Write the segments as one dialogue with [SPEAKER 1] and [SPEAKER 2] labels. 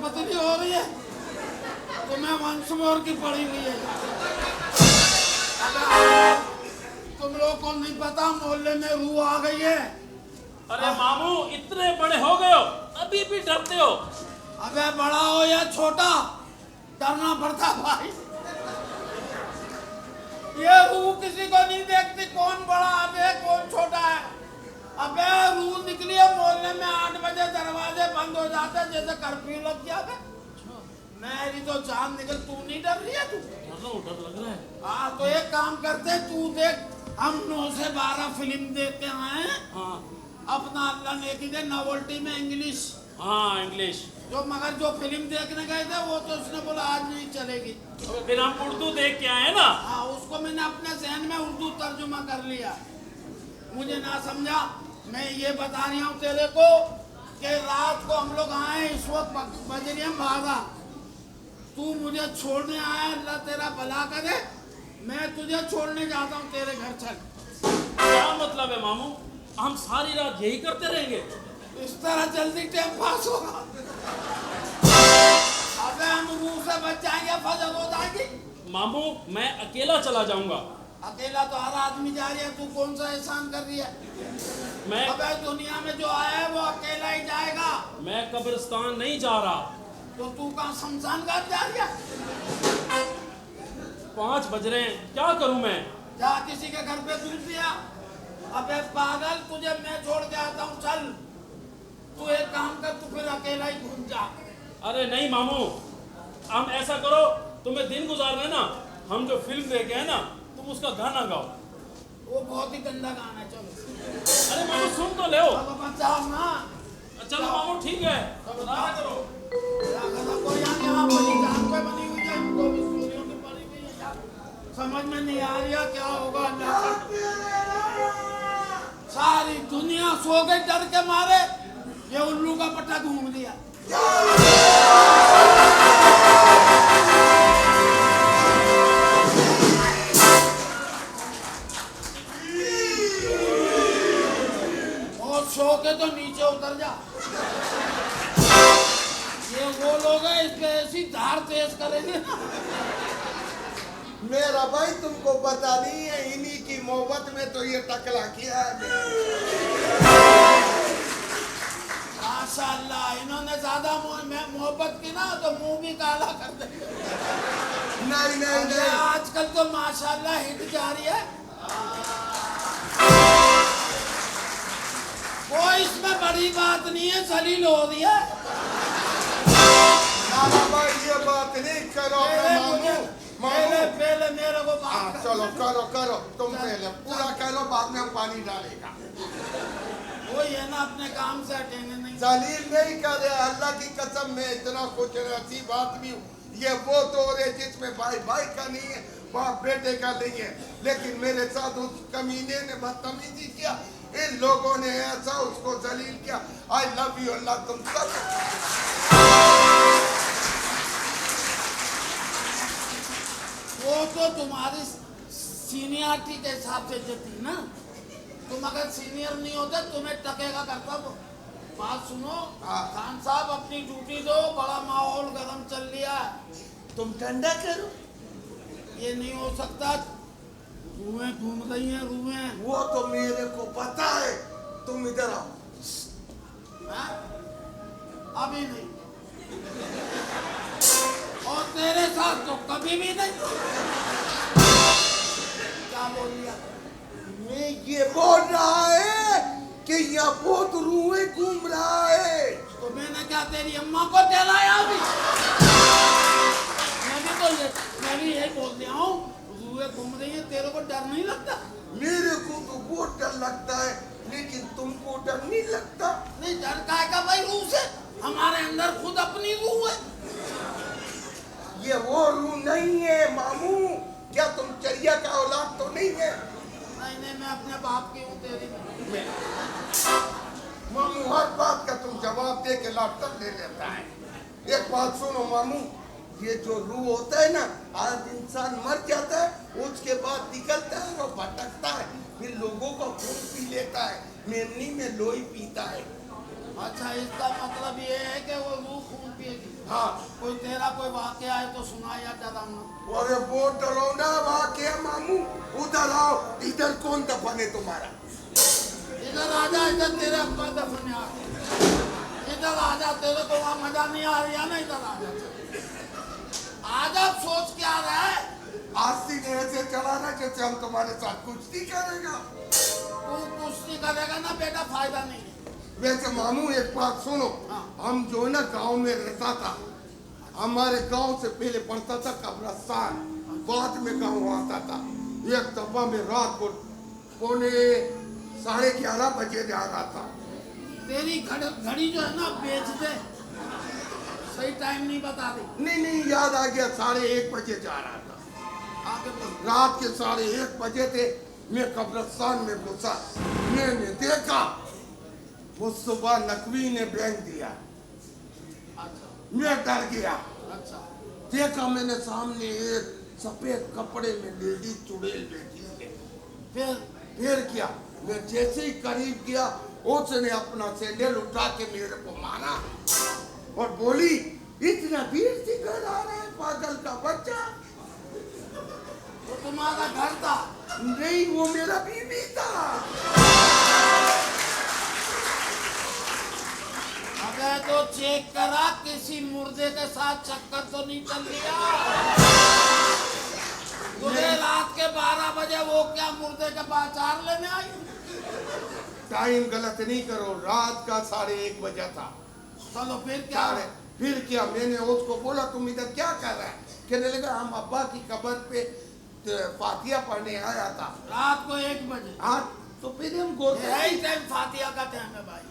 [SPEAKER 1] पतली हो रही है, तुम्हें वंशमोर की पड़ी हुई है। तुम लोग को नहीं पता मोहल्ले में रूह आ गई है।
[SPEAKER 2] अरे मामू इतने बड़े हो गए हो अभी भी डरते हो।
[SPEAKER 1] अबे बड़ा हो या छोटा डरना पड़ता भाई। ये रूह किसी को नहीं देखती कौन बड़ा है कौन छोटा है। अबे रूह निकली है मोहल्ले में 8 बजे दरवाजे बंद हो जाते जैसे कर्फ्यू लग गया। मेरी तो जान निकल, तू नहीं डर रही है? तू
[SPEAKER 2] डर लग रहा है।
[SPEAKER 1] हाँ तो एक काम करते, तू देख हम 9 से 12 फिल्म देखते आए हैं।
[SPEAKER 2] हाँ
[SPEAKER 1] अपना अल्लाह ने की दे नॉवेल्टी में इंग्लिश।
[SPEAKER 2] हाँ इंग्लिश
[SPEAKER 1] जो मगर जो फिल्म देखने गए थे वो तो उसने बोला आज नहीं चलेगी।
[SPEAKER 2] फिर हम उर्दू देख के आए ना।
[SPEAKER 1] हाँ उसको मैंने अपने जहन में उर्दू तर्जुमा कर लिया। मुझे ना समझा, मैं ये बता रही हूँ तेरे को कि रात को हम लोग आए, इस वक्त बज रही है 12। तू मुझे छोड़ने आया, अल्लाह तेरा भला करे। मैं तुझे छोड़ने जाता हूँ, तेरे घर चल।
[SPEAKER 2] क्या मतलब है मामू? हम सारी रात यही करते रहेंगे?
[SPEAKER 1] इस तरह जल्दी टाइम पास होगा? अबे हम रूह से बच जाएंगे, फजल हो जाएगी।
[SPEAKER 2] मामू मैं अकेला चला जाऊंगा।
[SPEAKER 1] अकेला तो हर आदमी जा रही है, तू कौन सा एहसान कर रही है?
[SPEAKER 2] मैं
[SPEAKER 1] अबे दुनिया में जो आया है वो अकेला ही जाएगा।
[SPEAKER 2] मैं कब्रिस्तान नहीं जा रहा।
[SPEAKER 1] तो तू कहाँ शमशान घाट जा रही है?
[SPEAKER 2] 5 बज रहे हैं, क्या करूं मैं?
[SPEAKER 1] जा किसी के घर पे दूध दिया। अबे पागल, तुझे मैं छोड़ के आता हूँ, चल। तू एक काम कर, तू फिर अकेला ही घूम जा।
[SPEAKER 2] अरे नहीं मामू, हम ऐसा करो, तुम्हें दिन गुजारना है ना, हम जो फिल्म देखे हैं ना, तुम उसका गाना गाओ।
[SPEAKER 1] वो बहुत ही गंदा गाना है, चलो।
[SPEAKER 2] अरे मामू सुन तो ले।
[SPEAKER 1] चलो बचाओ ना।
[SPEAKER 2] चलो मामू ठीक है, गाना करो।
[SPEAKER 1] कोई यहाँ बनी जान पे बनी हुई है, इनको भी स्टोरियों की पड़ी हुई है यार। समझ में नहीं आ रही है क्या होगा अल्लाह का। सारी दुनिया सो गई डर के मारे, ये उल्लू का पट्टा घूम लिया। और सो के तो नीचे उतर जा। ये वो लोग हैं, इस पे ऐसी धार तेज करेंगे ना।
[SPEAKER 3] मेरा भाई तुमको पता नहीं है, इन्हीं की मोहब्बत में तो ये टकला किया है।
[SPEAKER 1] माशाअल्लाह, इन्होंने ज्यादा मोहब्बत की ना तो मुंह भी काला कर देंगे।
[SPEAKER 3] नहीं नहीं नहीं,
[SPEAKER 1] आजकल तो माशाअल्लाह हिट जा रही है। कोई इसमें बड़ी बात नहीं है, जलील हो रही है।
[SPEAKER 3] नाना भाई ये बात नहीं करो।
[SPEAKER 1] पहले मेरे को बात कर।
[SPEAKER 3] चलो करो करो, तुम पहले पूरा करो, बाद में हम पानी डालेगा।
[SPEAKER 1] वो ये ना अपने काम से हटेंगे नहीं।
[SPEAKER 3] जलील नहीं कर रहे, अल्लाह की कसम में इतना कुछ नसीब आदमी हूँ। ये वो दौर है जिसमें भाई भाई का नहीं है, बाप बेटे का नहीं है। लेकिन मेरे साथ उस कमीने ने बदतमीजी किया, इन लोगों ने ऐसा उसको जलील किया। आई लव यू अल्लाह तुम सब।
[SPEAKER 1] वो तो तुम्हारी सीनियरिटी के हिसाब से देती ना। तुम अगर सीनियर नहीं होते तुम्हें टकेगा करता वो। बात सुनो खान साहब, अपनी ड्यूटी दो, बड़ा माहौल गर्म चल रहा है, तुम ठंडा करो। ये नहीं हो सकता, रूहें घूम रही हैं रूहें।
[SPEAKER 3] वो तो मेरे को पता है, तुम इधर आओ।
[SPEAKER 1] अभी नहीं, और तेरे साथ तो कभी भी नहीं। क्या बोल दिया?
[SPEAKER 3] मैं ये बोल रहा है कि यहाँ बहुत रूहें घूम रहा है।
[SPEAKER 1] तो मैंने क्या तेरी अम्मा को टहलाया अभी? मैं भी यही बोल दिया हूँ, रूहें घूम रही है, तेरे को डर नहीं लगता?
[SPEAKER 3] मेरे को तो बहुत डर लगता है, लेकिन तुमको डर नहीं लगता?
[SPEAKER 1] नहीं, डर काहे का भाई रूह से? हमारे अंदर खुद अपनी रूह है।
[SPEAKER 3] ये वो रूह नहीं है मामू। क्या तुम चरिया का औलाद तो नहीं है?
[SPEAKER 1] नहीं, मैं अपने बाप की हूँ, तेरी नहीं।
[SPEAKER 3] मामू हर बात का तुम जवाब दे के लापता ले लेता है। एक बात सुनो मामू, ये जो रूह होता है ना, आज इंसान मर जाता है, उसके बाद निकलता है और भटकता है, फिर लोगों का खून पी लेता है, मेमनी में लोही पीता है।
[SPEAKER 1] अच्छा, इसका मतलब ये है कि वो रूह खून पिएगी?
[SPEAKER 3] हाँ
[SPEAKER 1] कोई तेरा कोई वाकया है तो सुना या डरावना।
[SPEAKER 3] अरे वो डरावना वाकया मामू, उधर आओ। इधर कौन दफन है तुम्हारा?
[SPEAKER 1] इधर आजा, इधर तेरे अब्बा दफन आ गए। इधर आजा, तेरे को वहाँ मजा नहीं आ रही है ना, इधर आजा। आजा, सोच क्या रहा है?
[SPEAKER 3] आस्ती ने ऐसे चलाना जैसे हम तुम्हारे साथ कुश्ती करेगा।
[SPEAKER 1] तू कुश्ती करेगा ना बेटा, फायदा नहीं है।
[SPEAKER 3] वैसे मामू एक बात सुनो,
[SPEAKER 1] हाँ।
[SPEAKER 3] हम जो ना गांव में रहता था, हमारे गांव से पहले पड़ता था कब्रिस्तान, बाद में गांव आता था। एक दफा में रात को 11:30 बजे जा रहा था।
[SPEAKER 1] तेरी घड़ी जो है ना बेच दे, सही टाइम नहीं बता रही।
[SPEAKER 3] नहीं याद आ गया, 1:30 बजे जा रहा था।
[SPEAKER 1] आगे बोल।
[SPEAKER 3] रात के 1:30 बजे थे, मैं कब्रिस्तान में घुसा। मैंने देखा वो सुबह नकवी ने बैंक दिया।
[SPEAKER 1] अच्छा
[SPEAKER 3] मैं डर गया।
[SPEAKER 1] अच्छा।
[SPEAKER 3] देखा मैंने सामने एक सफेद कपड़े में लेडी चुड़ैल बैठी है। फिर क्या, मैं जैसे ही करीब गया, उसने अपना सैंडल उठा के मेरे को मारा और बोली, इतना भीड़ से घर आ रहा है पागल का बच्चा।
[SPEAKER 1] तो तुम्हारा घर था?
[SPEAKER 3] नहीं, वो मेरा बीवी था।
[SPEAKER 1] अबे तो चेक करा, किसी मुर्दे के साथ चक्कर तो नहीं चल लिया? तुझे रात के 12 बजे वो क्या मुर्दे के बाचार लेने आई?
[SPEAKER 3] टाइम गलत नहीं करो, रात का 1:30 बजा था।
[SPEAKER 1] चलो फिर क्या?
[SPEAKER 3] फिर क्या, मैंने उसको बोला तुम इधर क्या कर रहा है? कहने लगा हम अब्बा की कब्र पे फातिया पढ़ने आया था।
[SPEAKER 1] रात को 1 बजे?
[SPEAKER 3] हाँ, तो फिर हम
[SPEAKER 1] यही टाइम फातिया का टाइम है भाई।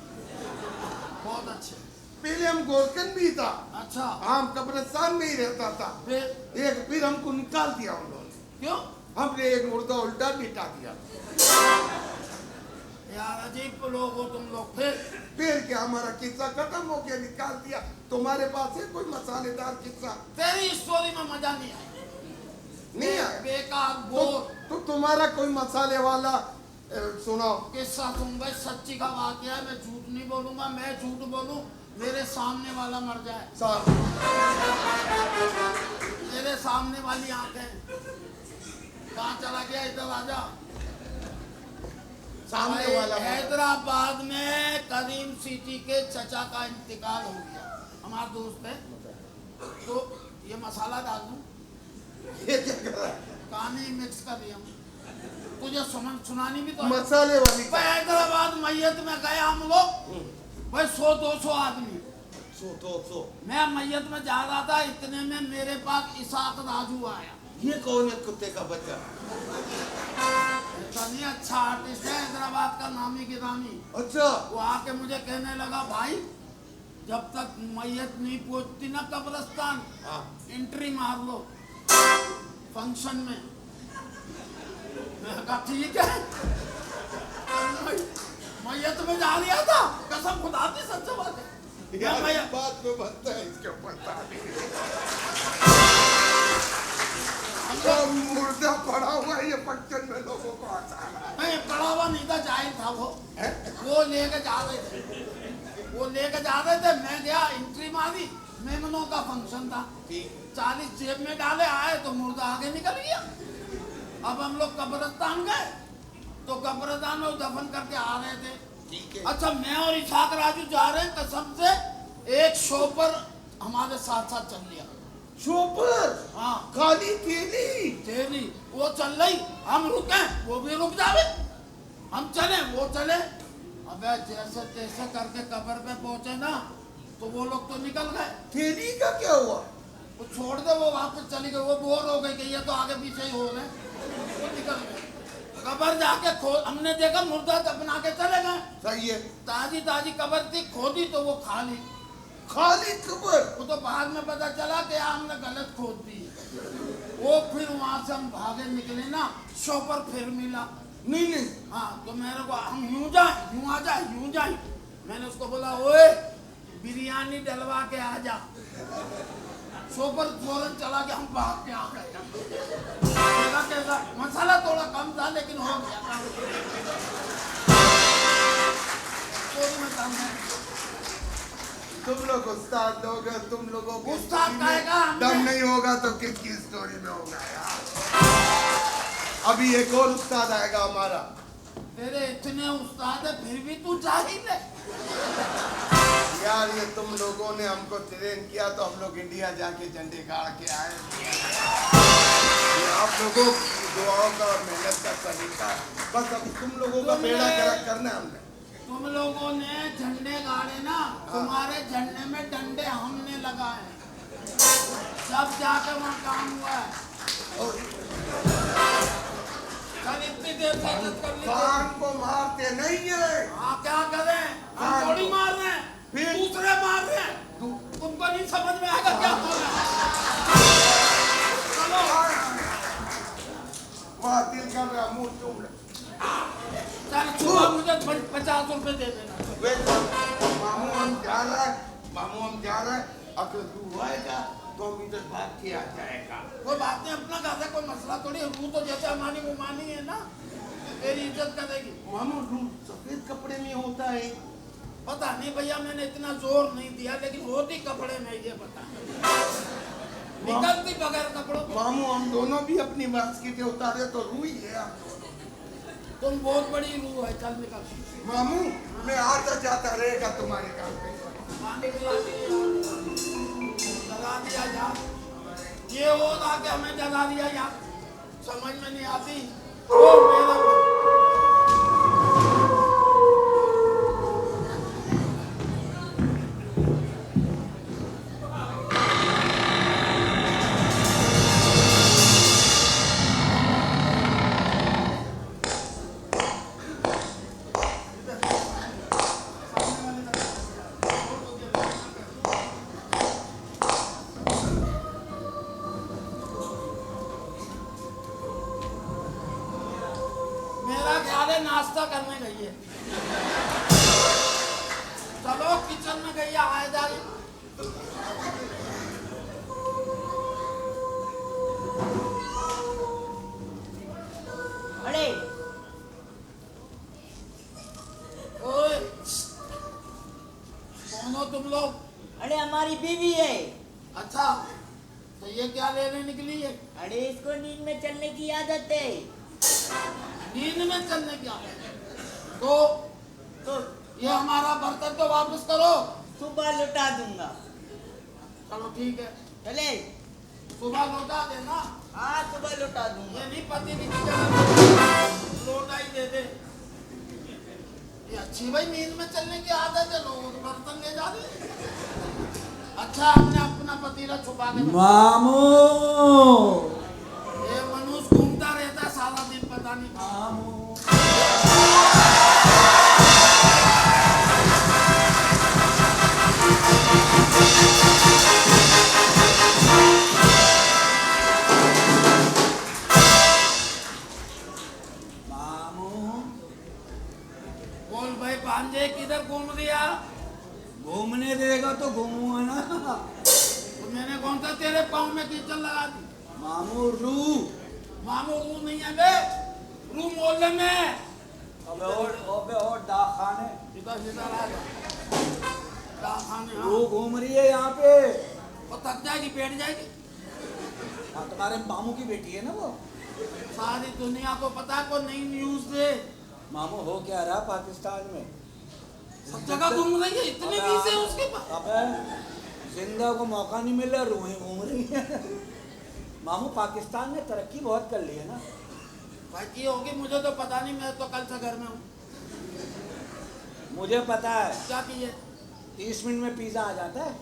[SPEAKER 1] बहुत अच्छे।
[SPEAKER 3] पहले हम गोरकन भी था।
[SPEAKER 1] अच्छा।
[SPEAKER 3] हम कब्रिस्तान में ही रहता था। फिर हमको निकाल दिया उन लोगों ने।
[SPEAKER 1] क्यों?
[SPEAKER 3] हमने एक मुर्दा उल्टा बिठा दिया।
[SPEAKER 1] यार अजीब लोग हो तुम लोग।
[SPEAKER 3] फिर क्या, हमारा किस्सा खत्म हो गया, निकाल दिया। तुम्हारे पास है कोई मसालेदार किस्सा?
[SPEAKER 1] तेरी स्टोरी में मजा नहीं आया।
[SPEAKER 3] नहीं आया?
[SPEAKER 1] बेकार बोर।
[SPEAKER 3] तो तुम्हारा कोई मसाले वाला सुनाओ।
[SPEAKER 1] किस्सा तुम भाई सच्ची का वाकया है, मैं झूठ नहीं बोलूंगा। मैं झूठ बोलूं मेरे सामने वाला मर जाए। मेरे सामने वाली आंखें। कहाँ चला गया? इधर आजा।
[SPEAKER 3] सामने वाला
[SPEAKER 1] हैदराबाद में करीम सिटी के चचा का इंतकाल हो गया। हमारा दोस्त है। तो ये मसाला डाल दूं?
[SPEAKER 3] ये क्या कर रहा है?
[SPEAKER 1] कहानी मिक्स कर रही हूँ। तुझे सुनानी भी तो है।
[SPEAKER 3] मसाले वाली का।
[SPEAKER 1] हैदराबाद मैयत में गए हम लोग भाई, 100-200 आदमी।
[SPEAKER 3] 100-200।
[SPEAKER 1] मैं मैयत में जा रहा था, इतने में मेरे पास इसाक राजू आया।
[SPEAKER 3] ये कौन है? कुत्ते का बच्चा।
[SPEAKER 1] इतनी अच्छा आर्टिस्ट है हैदराबाद का, नामी गिरामी।
[SPEAKER 3] अच्छा।
[SPEAKER 1] वो आके मुझे कहने लगा, भाई जब तक मैयत नहीं पहुंचती ना कब्रिस्तान, एंट्री मार लो फंक्शन में। मैं कहा ठीक है। मैयत में जा रहा था, कसम खुदा की सच्ची बात है।
[SPEAKER 3] बात में बनता है इसके ऊपर। मुर्दा पड़ा हुआ है ये फंक्शन में, लोगों को
[SPEAKER 1] नहीं पड़ा हुआ नहीं था, जाहिल था वो लेके जा रहे थे। मैं गया, एंट्री मारी, मेमनों का फंक्शन था। 40 जेब में डाले, आए तो मुर्दा आगे निकल गया। अब हम लोग कब्रिस्तान गए, तो कब्रिस्तान में दफन करके आ रहे थे। अच्छा, मैं और इसाक राजू जा रहे हैं, कसम से एक शॉपर हमारे साथ साथ चल लिया।
[SPEAKER 3] शॉपर?
[SPEAKER 1] हाँ।
[SPEAKER 3] खाली थैली
[SPEAKER 1] वो चल रही, हम रुके, वो भी रुक जावे। हम चले, वो चले। अबे जैसे तैसे करके कब्र पे पहुंचे ना, तो वो लोग तो निकल गए।
[SPEAKER 3] थैली का क्या हुआ?
[SPEAKER 1] वो छोड़ दे, वो वापस चली गई। वो बोर हो गई कि ये तो आगे पीछे ही हो रहे, वो निकल गए। कब्र जाके हमने देखा, मुर्दा दफना के चले गए।
[SPEAKER 3] सही है।
[SPEAKER 1] ताजी कब्र थी, खोदी तो वो खाली
[SPEAKER 3] कब्र।
[SPEAKER 1] वो तो बाद में पता चला कि हमने गलत खोद दी। वो फिर वहां से हम भागे निकले ना, शॉपर फिर मिला।
[SPEAKER 3] नहीं
[SPEAKER 1] हाँ, तो मेरे को हम यूं जाए। मैंने उसको बोला, ओए बिरयानी डलवा के आ जा। शॉपर फौरन चला के हम भाग के आ गए। कैसा मसाला थोड़ा कम था लेकिन हो गया था।
[SPEAKER 3] तुम लोग उस्ताद लोग हो, तुम लोगों को
[SPEAKER 1] उस्ताद कहेगा
[SPEAKER 3] दम
[SPEAKER 1] हमने।
[SPEAKER 3] नहीं होगा तो किसकी स्टोरी में होगा यार। अभी एक और उस्ताद आएगा हमारा।
[SPEAKER 1] तेरे इतने उस्ताद है फिर भी तू जाहिल है।
[SPEAKER 3] यार ये तुम लोगों ने हमको ट्रेन किया तो हम लोग इंडिया जाके झंडे गाड़ के आए। ये आप लोगों की दुआओं का और मेहनत का सलीका है। बस अब तुम लोगों का बेड़ा गर्क करना है हमने।
[SPEAKER 1] तुम लोगों ने झंडे गाड़े ना, तुम्हारे झंडे में डंडे हमने लगाए, जब जाकर वहाँ काम हुआ है। कल इतनी देर से इज्जत कर ली।
[SPEAKER 3] कान को मारते नहीं है।
[SPEAKER 1] हाँ क्या करें, हम
[SPEAKER 3] हाँ,
[SPEAKER 1] थोड़ी मार रहे हैं,
[SPEAKER 3] फिर?
[SPEAKER 1] दूसरे मार रहे हैं। तुमको नहीं समझ में आएगा क्या हो रहा है। चलो
[SPEAKER 3] वहाँ दिल कर रहा मुंह चूम रहा।
[SPEAKER 1] चल सुबह मुझे 50 रुपए दे देना।
[SPEAKER 3] वे मामू हम जा रहा है, मामू हम जा रहा है। अगर तू आएगा तो हम इधर भाग के आ जाएगा।
[SPEAKER 1] कोई बात नहीं, अपना घर है, कोई मसला थोड़ी है। रू तो जैसे हमारी मुमानी है ना, तेरी इज्जत करेगी।
[SPEAKER 3] मामू रू सफेद कपड़े में होता है।
[SPEAKER 1] पता नहीं भैया, मैंने इतना जोर नहीं दिया, लेकिन होती कपड़े में ये पता निकलती बगैर कपड़ों के।
[SPEAKER 3] मामू हम दोनों भी अपनी बास्केटें उतारे तो रू ही है।
[SPEAKER 1] तुम बहुत बड़ी रू है, चल निकल।
[SPEAKER 3] मामू मैं आता जाता रहेगा तुम्हारे काम पे।
[SPEAKER 1] पानी पिला जला दिया यार, ये हो रहा कि हमें जला दिया यार, समझ में नहीं आती। ओ मेरा नाश्ता करने गई है। चलो किचन में गई है, आए जा रही।
[SPEAKER 4] अरे
[SPEAKER 1] ओए कौन हो तुम लोग?
[SPEAKER 4] अरे हमारी बीवी है।
[SPEAKER 1] अच्छा तो ये क्या लेने निकली है?
[SPEAKER 4] अरे इसको नींद में चलने की आदत है।
[SPEAKER 1] नींद में चलने की आदत है तो ये हमारा बर्तन तो वापस करो।
[SPEAKER 4] सुबह लौटा दूंगा।
[SPEAKER 1] चलो ठीक है,
[SPEAKER 4] चले।
[SPEAKER 1] सुबह लौटा देना।
[SPEAKER 4] हाँ सुबह लौटा दूंगा।
[SPEAKER 1] ये नहीं पति नहीं की लौटा ही दे दे। ये अच्छी भाई नींद में चलने की आदत है, लोगों के बर्तन ले जा रहे। अच्छा हमने अपना पतीला छुपा के
[SPEAKER 5] मामू
[SPEAKER 1] ये मनुष्य घूमता रहता सारा दिन, पता नहीं
[SPEAKER 5] मामू
[SPEAKER 1] बोल भाई भांजे किधर घूम दिया?
[SPEAKER 5] घूमने देगा तो घूमूंगा ना।
[SPEAKER 1] तो मैंने कौन सा तेरे पाँव में कीचड़ लगा दी?
[SPEAKER 5] मामू रू
[SPEAKER 1] मामू रू नहीं है बे, रू मोहल्ले में।
[SPEAKER 5] अबे और दाखाने
[SPEAKER 1] इधर इधर आ जा। दाखाने
[SPEAKER 5] रू घूम रही है यहाँ पे।
[SPEAKER 1] वो थक जाएगी, बैठ जाएगी।
[SPEAKER 5] हाँ तुम्हारे मामू की बेटी है ना वो।
[SPEAKER 1] सारी दुनिया को पता है, को नई न्यूज दे।
[SPEAKER 5] मामू हो क्या रहा पाकिस्तान में?
[SPEAKER 1] सब जगह घूम रही है, इतने वीजे हैं उसके पास।
[SPEAKER 5] अबे जिंदा को मौका नहीं मिला, रूहें घूम रही है। मामू पाकिस्तान ने तरक्की बहुत कर ली है ना।
[SPEAKER 1] भाई की होगी मुझे तो पता नहीं, मैं तो कल से घर में हूँ।
[SPEAKER 5] मुझे पता है
[SPEAKER 1] क्या किए?
[SPEAKER 5] 30 मिनट में पिज्जा आ जाता है।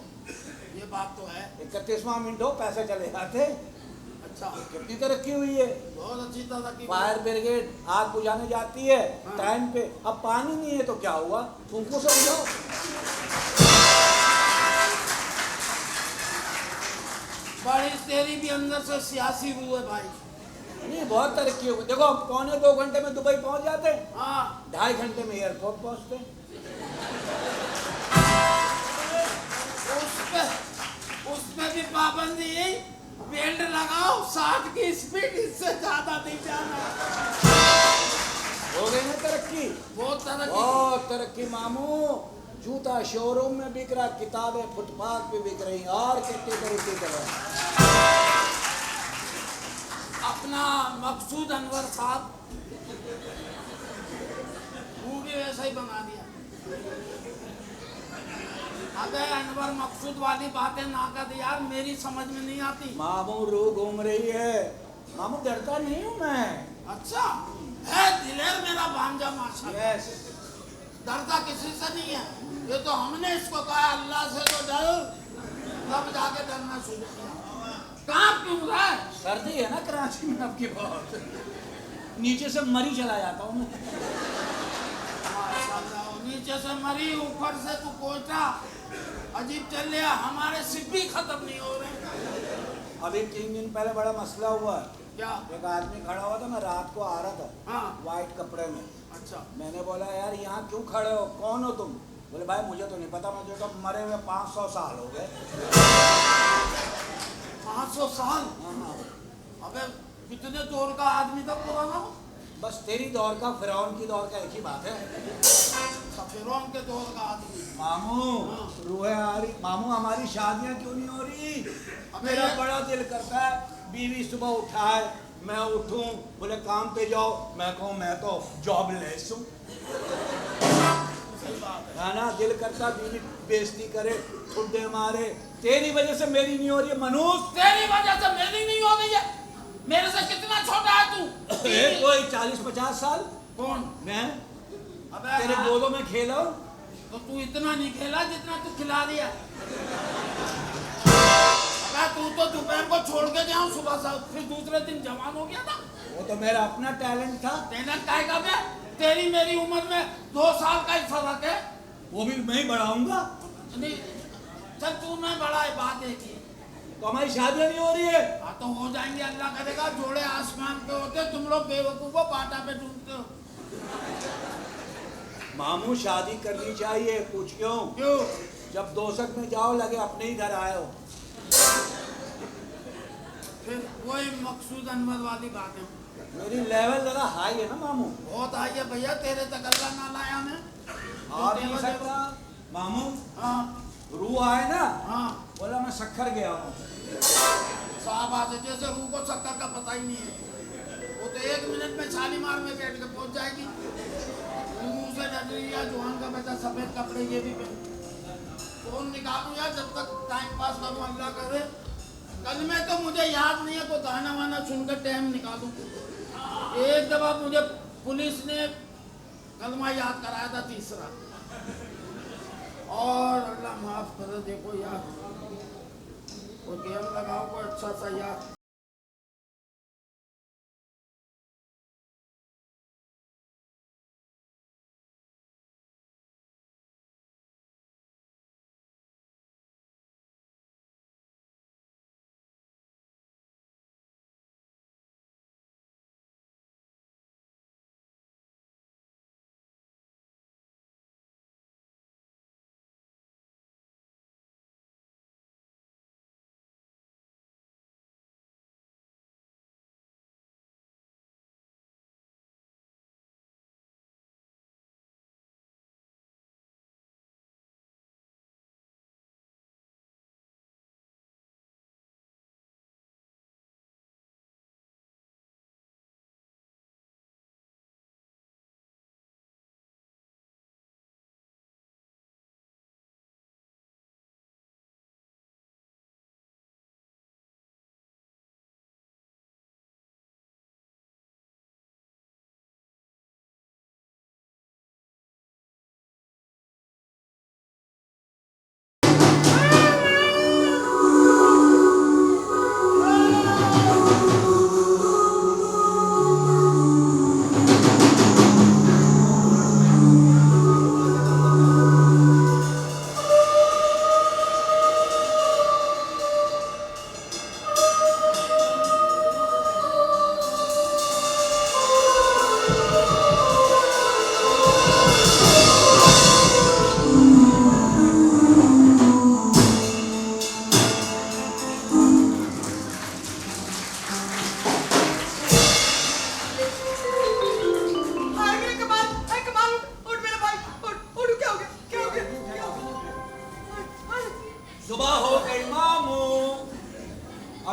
[SPEAKER 1] ये बात तो है।
[SPEAKER 5] 31वां मिनट हो पैसे चले जाते।
[SPEAKER 1] अच्छा
[SPEAKER 5] कितनी तरक्की हुई है।
[SPEAKER 1] बहुत अच्छी तरह की।
[SPEAKER 5] फायर ब्रिगेड आग बुझाने जाती है
[SPEAKER 1] हाँ।
[SPEAKER 5] टाइम पे। अब पानी नहीं है तो क्या हुआ, तुमको समझाओ।
[SPEAKER 1] बड़ी तेरी भी अंदर से सियासी रूह है भाई।
[SPEAKER 5] नहीं बहुत तरक्की हो गई। देखो 1.25 घंटे में दुबई पहुंच जाते हैं,
[SPEAKER 1] हाँ
[SPEAKER 5] 2.5 घंटे में एयरपोर्ट पहुंचते हैं।
[SPEAKER 1] उसमें भी पाबंदी है, बेल्ट लगाओ, 60 की स्पीड, इससे ज्यादा नहीं जाना।
[SPEAKER 5] हो गई ना तरक्की,
[SPEAKER 1] बहुत तरक्की।
[SPEAKER 5] बहुत तरक्की मामू। जूता शोरूम में बिक रहा, किताबें फुटपाथ पे बिक रही, और कितने तरीके तरह।
[SPEAKER 1] अपना मकसूद अनवर साहब वो भी वैसा ही बना दिया। अबे अनवर मकसूद वाली बातें ना कर यार, मेरी समझ में नहीं आती।
[SPEAKER 5] मामू रू घूम रही है। मामू डरता नहीं हूँ मैं।
[SPEAKER 1] अच्छा है दिलेर मेरा भांजा माशाल्लाह।
[SPEAKER 5] यस।
[SPEAKER 1] डरता किसी से नहीं है। ये तो हमने इसको कहा अल्लाह से तो डर, तब जाके डरना शुरू किया। कहाँ क्यों रहा है?
[SPEAKER 5] सर्दी है ना कराची में आपकी बहुत, नीचे से मरी चला जाता हूँ मैं।
[SPEAKER 1] माशाल्लाह, नीचे से मरी, ऊपर से तू कोटा अजीब चल रहा। हमारे सिप भी खत्म नहीं हो रहे।
[SPEAKER 5] अभी 3 दिन पहले बड़ा मसला हुआ।
[SPEAKER 1] क्या?
[SPEAKER 5] एक आदमी खड़ा हुआ था, मैं रात को आ रहा था,
[SPEAKER 1] हाँ।
[SPEAKER 5] वाइट कपड़े में।
[SPEAKER 1] अच्छा।
[SPEAKER 5] मैंने बोला यार यहाँ क्यों खड़े हो, कौन हो तुम? बोले भाई मुझे तो नहीं पता, मुझे तो मरे हुए 500 साल हो गए।
[SPEAKER 1] 500 साल?
[SPEAKER 5] हाँ।
[SPEAKER 1] अबे कितने दौर का आदमी था पुराना?
[SPEAKER 5] बस तेरी दौर का फिरौन की दौर का एक ही बात है।
[SPEAKER 1] फिरौन के दौर का आदमी।
[SPEAKER 5] मामू रूहे आ रही। मामू हमारी शादियां क्यों नहीं हो रही? मेरा बड़ा दिल करता है, बीवी सुबह उठाए, मैं उठूं, बोले काम पे जाओ, मैं कहूँ मैं तो जॉबलेस हूँ। है ना? दिल करता बीवी बेइज्जती करे, ठुड्डे मारे। तेरी वजह से मेरी नहीं हो रही है मनूस।
[SPEAKER 1] तेरी वजह से मेरी नहीं हो गई है। मेरे से कितना छोटा है तू?
[SPEAKER 5] कोई 40-50 साल।
[SPEAKER 1] कौन?
[SPEAKER 5] मैं
[SPEAKER 1] अबे
[SPEAKER 5] तेरे
[SPEAKER 1] हाँ।
[SPEAKER 5] गोदों में खेला हूं।
[SPEAKER 1] तो तू इतना नहीं खेला जितना तू खिला दिया। अबे तू तो दोपहर को छोड़ के गया, सुबह से फिर दूसरे दिन जवान हो गया था।
[SPEAKER 5] वो तो मेरा अपना टैलेंट था।
[SPEAKER 1] टैलेंट काय का बे? तेरी मेरी उम्र में 2 साल का ही फर्क है।
[SPEAKER 5] वो भी मैं ही बढ़ाऊंगा।
[SPEAKER 1] नहीं चल तू मैं बड़ा है, बात है की।
[SPEAKER 5] तो हमारी शादियां नहीं हो रही है।
[SPEAKER 1] हाँ तो हो जाएंगे, अल्लाह करेगा। जोड़े आसमान पे होते, तुम लोग बेवकूफों पाटा पे ढूंढते हो।
[SPEAKER 5] मामू शादी करनी चाहिए। पूछ क्यों?
[SPEAKER 1] क्यों?
[SPEAKER 5] जब दोषक में जाओ लगे अपने ही घर आए हो।
[SPEAKER 1] फिर वही मकसूद अनवर वाली बात है।
[SPEAKER 5] मेरी लेवल जरा हाई है ना मामू।
[SPEAKER 1] बहुत आई है भैया, तेरे तक अल्लाह ना लाया मैं।
[SPEAKER 5] आ नहीं सकता मामू।
[SPEAKER 1] हाँ
[SPEAKER 5] रू आए ना,
[SPEAKER 1] हाँ।
[SPEAKER 5] बोला मैं शक्कर गया हूँ।
[SPEAKER 1] साहब आज जैसे रूह को शक्कर का पता ही नहीं है। वो तो 1 मिनट में शालीमार में बैठ के पहुंच जाएगी। मुंह से डर रही है, जुआन का बेटा सफेद कपड़े ये भी पहन। फोन निकालूं यार, जब तक टाइम पास करूं अल्लाह करे। कल में तो मुझे याद नहीं है, तो गाना वाना सुनकर टाइम निकालूं। एक दफा मुझे पुलिस ने कलमा याद कराया था 3रा। और अल्लाह माफ करे, देखो यार वो गेम लगाओ कोई अच्छा सा यार।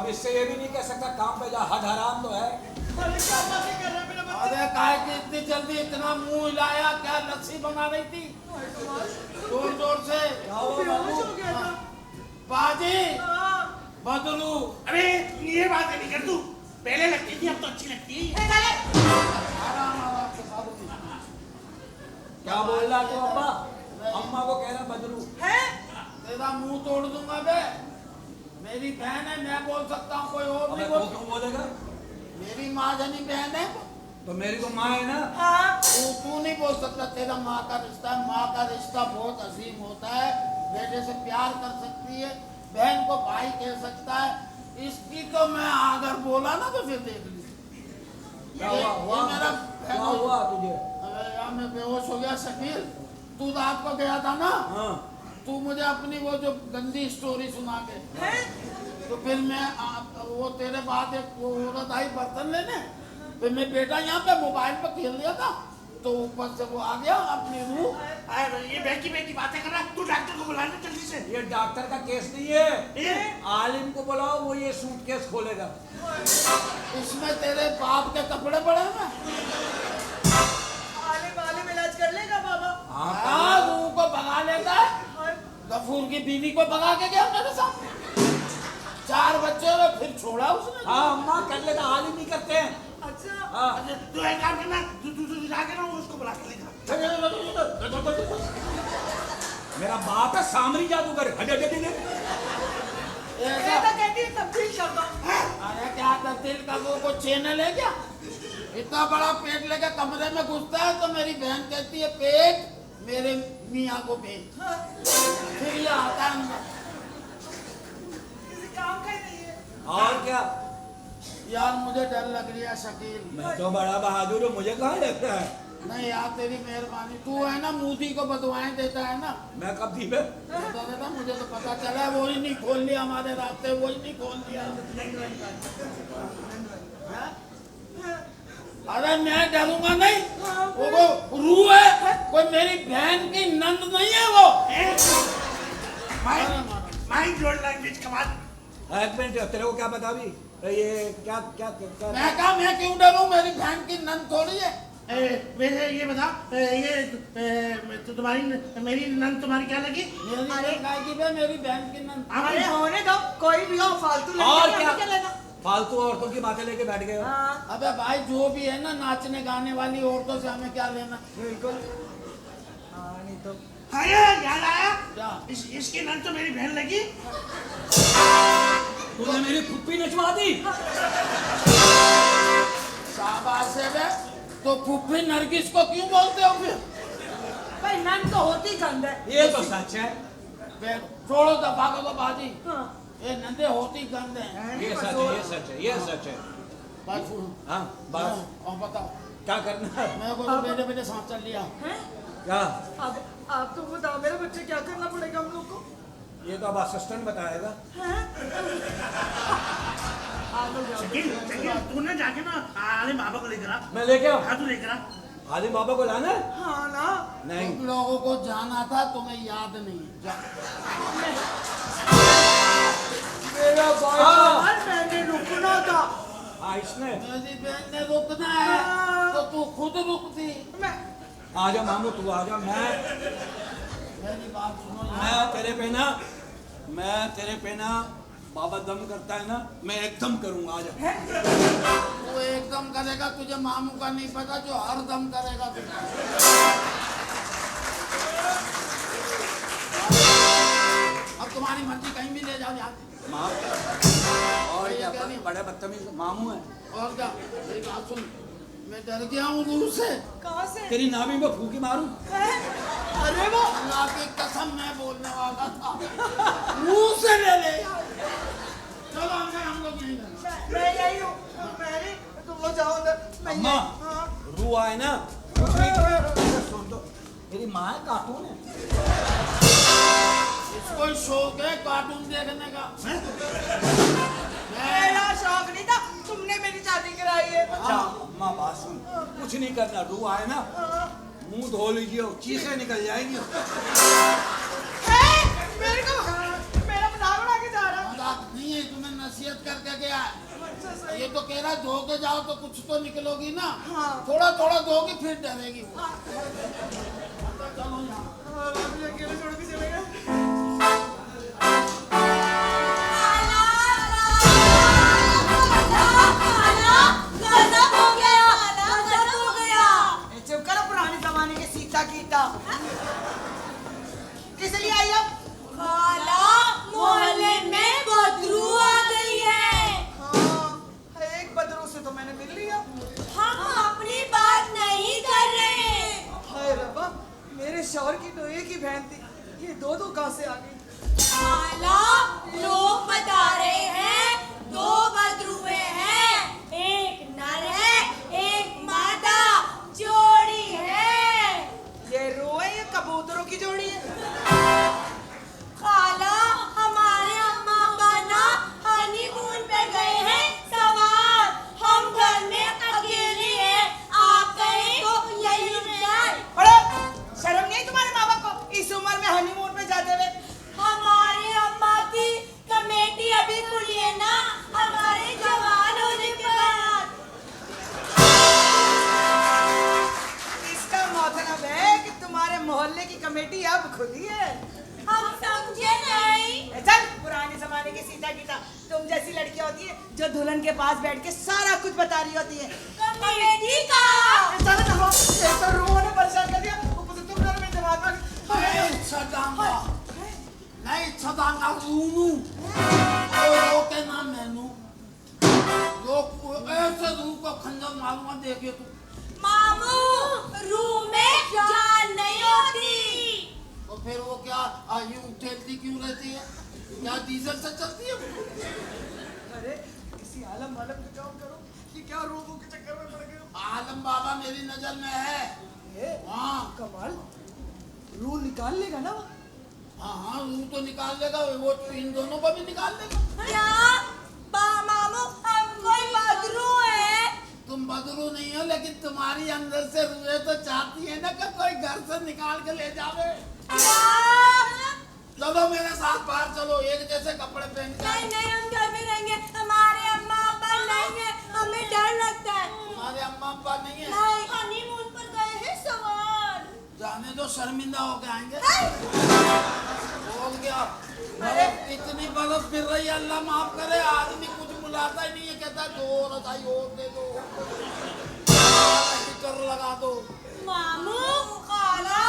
[SPEAKER 5] अब इससे ये भी नहीं कह सकता काम पे जा, हद हराम तो है।
[SPEAKER 1] अरे काय की इतनी जल्दी इतना मुंह हिलाया, क्या लस्सी बना रही थी जोर जोर से? बाजी बदलू।
[SPEAKER 6] अरे ये बात नहीं कर तू, पहले लगती थी अब तो अच्छी लगती है।
[SPEAKER 1] आराम आराम से बाबू जी।
[SPEAKER 5] क्या बोल रहा तू अब्बा? अम्मा को कह रहा बदलू।
[SPEAKER 1] तेरा मुंह तोड़ दूंगा बे। मेरी बहन है, मैं बोल सकता हूँ, कोई और
[SPEAKER 5] अबे
[SPEAKER 1] नहीं
[SPEAKER 5] तू
[SPEAKER 1] बोल।
[SPEAKER 5] क्यों बोलेगा?
[SPEAKER 1] मेरी माँ जनी बहन है,
[SPEAKER 5] तो मेरी तो माँ है ना।
[SPEAKER 1] तू नहीं बोल सकता। तेरा माँ का रिश्ता है, माँ का रिश्ता बहुत अजीम होता है। बेटे से प्यार कर सकती है, बहन को भाई कह सकता है। इसकी तो मैं अगर बोला ना तो फिर देख ली।
[SPEAKER 5] क्या हुआ?
[SPEAKER 1] मेरा
[SPEAKER 5] क्या हुआ तुझे?
[SPEAKER 1] अरे यार मैं बेहोश हो गया शकील। तू रात को गया था ना,
[SPEAKER 5] हाँ।
[SPEAKER 1] तू मुझे अपनी वो जो गंदी स्टोरी सुना के, तो फिर मैं वो तेरे बाद एक वो औरत आई बर्तन लेने, फिर मैं बेटा यहाँ पे मोबाइल पे खेल लिया था, तो ऊपर से वो आ गया अपनी रूह।
[SPEAKER 6] अरे ये बहकी बहकी बातें कर रहा है, तू डॉक्टर को बुला ले जल्दी से।
[SPEAKER 5] ये डॉक्टर का केस नहीं है,
[SPEAKER 6] ये
[SPEAKER 5] आलिम को बुलाओ, वो ये सूटकेस खोलेगा।
[SPEAKER 1] इसमें तेरे बाप के कपड़े पड़े हैं।
[SPEAKER 7] आलिम इलाज कर लेगा बाबा।
[SPEAKER 1] हाँ, रूह को भगा लेता है। गफूर की बीवी को भगा के गया मेरे साथ। 4 बच्चे हुए, फिर छोड़ा उसने।
[SPEAKER 5] हाँ अम्मा कर लेगा, आलिम नहीं करते हैं।
[SPEAKER 7] अच्छा
[SPEAKER 5] हाँ।
[SPEAKER 6] अच्छा, तू एक काम करना, तू जाके ना उसको बुला के लेगा।
[SPEAKER 5] मेरा बाप है सामरी जादूगर।
[SPEAKER 1] ऐसा
[SPEAKER 7] कहता कहती है तब्दील कर दो।
[SPEAKER 1] अरे क्या तब्दील का वो चैनल है क्या? इतना बड़ा पेट लेके कमरे में घुसता है तो मेरी बहन कहती है पेट मेरे मियाँ को भेज। फिर ये आता है अंदर।
[SPEAKER 7] किसी काम का ही नहीं है।
[SPEAKER 5] और क्या?
[SPEAKER 1] यार मुझे डर लग रही है शकील।
[SPEAKER 5] मैं तो बड़ा बहादुर हूँ, मुझे कहाँ लगता है?
[SPEAKER 1] नहीं यार तेरी मेहरबानी। तू है ना मोदी को बदवाएं देता है ना।
[SPEAKER 5] मैं कब थी बे?
[SPEAKER 1] देता मुझे तो पता चला है, वही नहीं खोल लिया हमारे रास्ते, वही नहीं खोल लिया। अरे मैं डरूंगा नहीं, वो रूह है, कोई मेरी बहन की नंद नहीं है वो।
[SPEAKER 6] माइंड योर लैंग्वेज कमाल।
[SPEAKER 5] एक मिनट, तेरे को क्या पता अभी? ये क्या क्या क्या?
[SPEAKER 1] मैं कहा मैं क्यों डरूं, मेरी बहन की नंद थोड़ी है।
[SPEAKER 6] वैसे ये बता, ये तो तुम्हारी मेरी नंद तुम्हारी क्या लगी?
[SPEAKER 1] मेरी बहन काय की बे, मेरी बहन की नंद।
[SPEAKER 7] अरे होने दो, कोई भी हो फालतू
[SPEAKER 5] और
[SPEAKER 7] लड़के
[SPEAKER 5] क्या?
[SPEAKER 7] हमें लेना।
[SPEAKER 5] फालतू औरतों की बातें लेके बैठ गए हो।
[SPEAKER 7] हाँ
[SPEAKER 1] अबे भाई जो भी है ना नाचने गाने वाली औरतों से हमें क्या लेना।
[SPEAKER 7] बिल्कुल। हाँ नहीं तो
[SPEAKER 6] हाँ यार याद आया,
[SPEAKER 1] क्या?
[SPEAKER 6] इसकी नंद तो मेरी बहन लगी।
[SPEAKER 5] तूने मेरी फुप्पी नचवा दी।
[SPEAKER 1] शाबाश है बे। तो फुफ्फी नरगिस को क्यों बोलते हो फिर?
[SPEAKER 7] भाई नन तो होती गंद है।
[SPEAKER 5] ये तो सच है।
[SPEAKER 1] बे छोड़ो दफा को तो बाजी।
[SPEAKER 7] हाँ।
[SPEAKER 1] ये नंदे होती गंद है।
[SPEAKER 5] ये सच है, ये सच है, ये सच है।
[SPEAKER 1] बात सुनो।
[SPEAKER 5] हाँ बस
[SPEAKER 1] और बताओ
[SPEAKER 5] क्या करना है?
[SPEAKER 1] मेरे को तो बेटे बेटे सांप चल लिया।
[SPEAKER 7] हैं?
[SPEAKER 5] क्या?
[SPEAKER 7] अब आप तो बताओ मेरे बच्चे क्या करना पड़ेगा हम लोग को?
[SPEAKER 5] ये तो अब असिस्टेंट बताएगा।
[SPEAKER 7] हैं? आप लोग जाओ।
[SPEAKER 6] चलिए तू ना जाके ना आलिम बाबा को लेकर आ।
[SPEAKER 5] मैं लेके आऊँ?
[SPEAKER 6] हाँ तू लेकर आ।
[SPEAKER 5] आलिम बाबा को लाना है?
[SPEAKER 7] हाँ ना।
[SPEAKER 5] नहीं।
[SPEAKER 1] तुम लोगों को जाना था, तुम्हें याद नहीं है। जा।
[SPEAKER 5] मेरा
[SPEAKER 7] यार मैंने रुकना था।
[SPEAKER 5] हाँ इसने।
[SPEAKER 1] मेरी बहन ने रुकना है तो तू खुद रुकती।
[SPEAKER 7] मैं
[SPEAKER 5] आजा मामू, तू आजा।
[SPEAKER 1] मेरी बात सुनो यार।
[SPEAKER 5] मैं तेरे पे ना बाबा दम करता है ना, मैं एकदम करूंगा। आजा।
[SPEAKER 1] तू एकदम करेगा, तुझे मामू का नहीं पता जो हर दम करेगा तुझे। अब तुम्हारी मर्जी, कहीं भी ले जाओ यार।
[SPEAKER 5] और क्या? बड़े बदतमीज मामू है।
[SPEAKER 1] और क्या? मेरी बात सुन, मैं डर गया हूँ रूह से।
[SPEAKER 7] कहाँ से?
[SPEAKER 5] तेरी नाभि में फूकी मारूं?
[SPEAKER 7] हैं? अरे वो
[SPEAKER 1] अल्लाह की कसम मैं बोलने वाला था, मुंह से ले ले यार। चलो अंदर, हम लोग यहीं रहना।
[SPEAKER 7] मैं यही हूँ। मैरी तुम लोग जाओ अंदर। मैं
[SPEAKER 5] अम्मा,
[SPEAKER 7] यही- हाँ।
[SPEAKER 5] रू आए ना कुछ नहीं। सुन तो, मेरी माँ है, कार्टून है।
[SPEAKER 1] इसको ही शौक है कार्टून देखने का।
[SPEAKER 7] मेरा शौक नहीं था, तुमने मेरी शादी कराई है।
[SPEAKER 5] अच्छा अम्मा बात सुन, कुछ नहीं करना। रू आए ना,
[SPEAKER 7] हाँ।
[SPEAKER 5] मुंह धो लीजिए, चीखें निकल जाएंगी।
[SPEAKER 7] हैं? मेरे को मेरा मजाक उड़ा के जा रहा है।
[SPEAKER 1] मजाक नहीं है, तुम्हें नसीहत करके गया है।
[SPEAKER 7] अच्छा सही।
[SPEAKER 1] ये तो कह रहा है धो के जाओ तो कुछ तो निकलोगी ना।
[SPEAKER 7] हाँ।
[SPEAKER 1] थोड़ा थोड़ा धोगी फिर डरेगी वो।
[SPEAKER 7] हाँ।
[SPEAKER 1] चलो यहाँ।
[SPEAKER 7] और अभी अकेले छोड़ के चले गए।
[SPEAKER 8] चुप करो, पुराने जमाने के सीता गीता। किस लिए आई हो?
[SPEAKER 9] मोहल्ले में बदरू आ गई है।
[SPEAKER 8] हाँ, एक बदरू से तो मैंने मिल लिया।
[SPEAKER 9] हम अपनी बात नहीं कर रहे।
[SPEAKER 8] हाय रब्बा, मेरे शौहर की तो एक ही बहन थी, ये दो दो कहाँ से आ गई?
[SPEAKER 9] खाला, लोग बता रहे हैं 2 बदरुए हैं, एक नर है एक मादा, जोड़ी है।
[SPEAKER 8] ये रोए ये कबूतरों की जोड़ी है।
[SPEAKER 9] खाला, हमारे अम्मा अब्बा ना हनीमून पे गए हैं सवार। हम घर में अकेले हैं, आप कहें तो यही रुक जाए।
[SPEAKER 8] बड़े शर्म नहीं तुम्हारे माँ बाप को इस उम्र में हनीमून पे जाते हुए?
[SPEAKER 9] हमारे अम्मा की कमेटी अभी खुली है ना, हमारे जवान होने के बाद।
[SPEAKER 8] इसका मतलब है कि तुम्हारे मोहल्ले की कमेटी अब खुली है।
[SPEAKER 9] हम समझे नहीं।
[SPEAKER 8] चल, पुराने जमाने की सीता गीता, तुम जैसी लड़कियां होती है जो दुल्हन के पास बैठ के सारा कुछ बता रही होती है।
[SPEAKER 9] कमेटी का
[SPEAKER 8] चलो चलो, ये तो रूहों ने परेशान कर दिया, ऊपर से तुम दोनों में दिमाग में
[SPEAKER 1] नहीं छदांगा, नहीं छदांगा रूनू। ओ के नाम मैनू। लोग ऐसे रू को खंजर मारूंगा देखिए तू।
[SPEAKER 9] मामू, रूम में जान नहीं होती।
[SPEAKER 1] तो फिर वो क्या यूं ठेलती क्यों रहती है? क्या डीजल से चलती है?
[SPEAKER 8] अरे किसी आलम वालम का काम करो, ये क्या रोगों के चक्कर में पड़ गए हो?
[SPEAKER 1] आलम बाबा मेरी नजर में है।
[SPEAKER 8] ये
[SPEAKER 1] हाँ
[SPEAKER 8] कमाल, रू निकाल लेगा ना वो?
[SPEAKER 1] हाँ हाँ, रू तो निकाल लेगा वो, तो इन दोनों को भी निकाल लेगा।
[SPEAKER 9] क्या मामू, हम कोई बदरू है?
[SPEAKER 1] तुम बदरू नहीं हो, लेकिन तुम्हारी अंदर से रूहे तो चाहती है ना कि कोई घर से निकाल के ले जावे। चलो मेरे साथ बाहर चलो, एक जैसे कपड़े पहन के।
[SPEAKER 9] नहीं नहीं, हम घर में रहेंगे, हमारे अम्मा अब्बा नहीं है, हमें डर लगता है।
[SPEAKER 1] तुम्हारे अम्मा अब्बा नहीं है?
[SPEAKER 9] नहीं, हनीमून पर गए हैं सवार।
[SPEAKER 1] जाने दो, शर्मिंदा होके आएंगे। बोल गया।
[SPEAKER 8] अरे
[SPEAKER 1] इतनी बरस फिर रही है, अल्लाह माफ करे, आदमी कुछ बुलाता ही नहीं है, कहता है दो रजाई और दे दो, हीटर लगा दो।
[SPEAKER 9] मामू, खाला,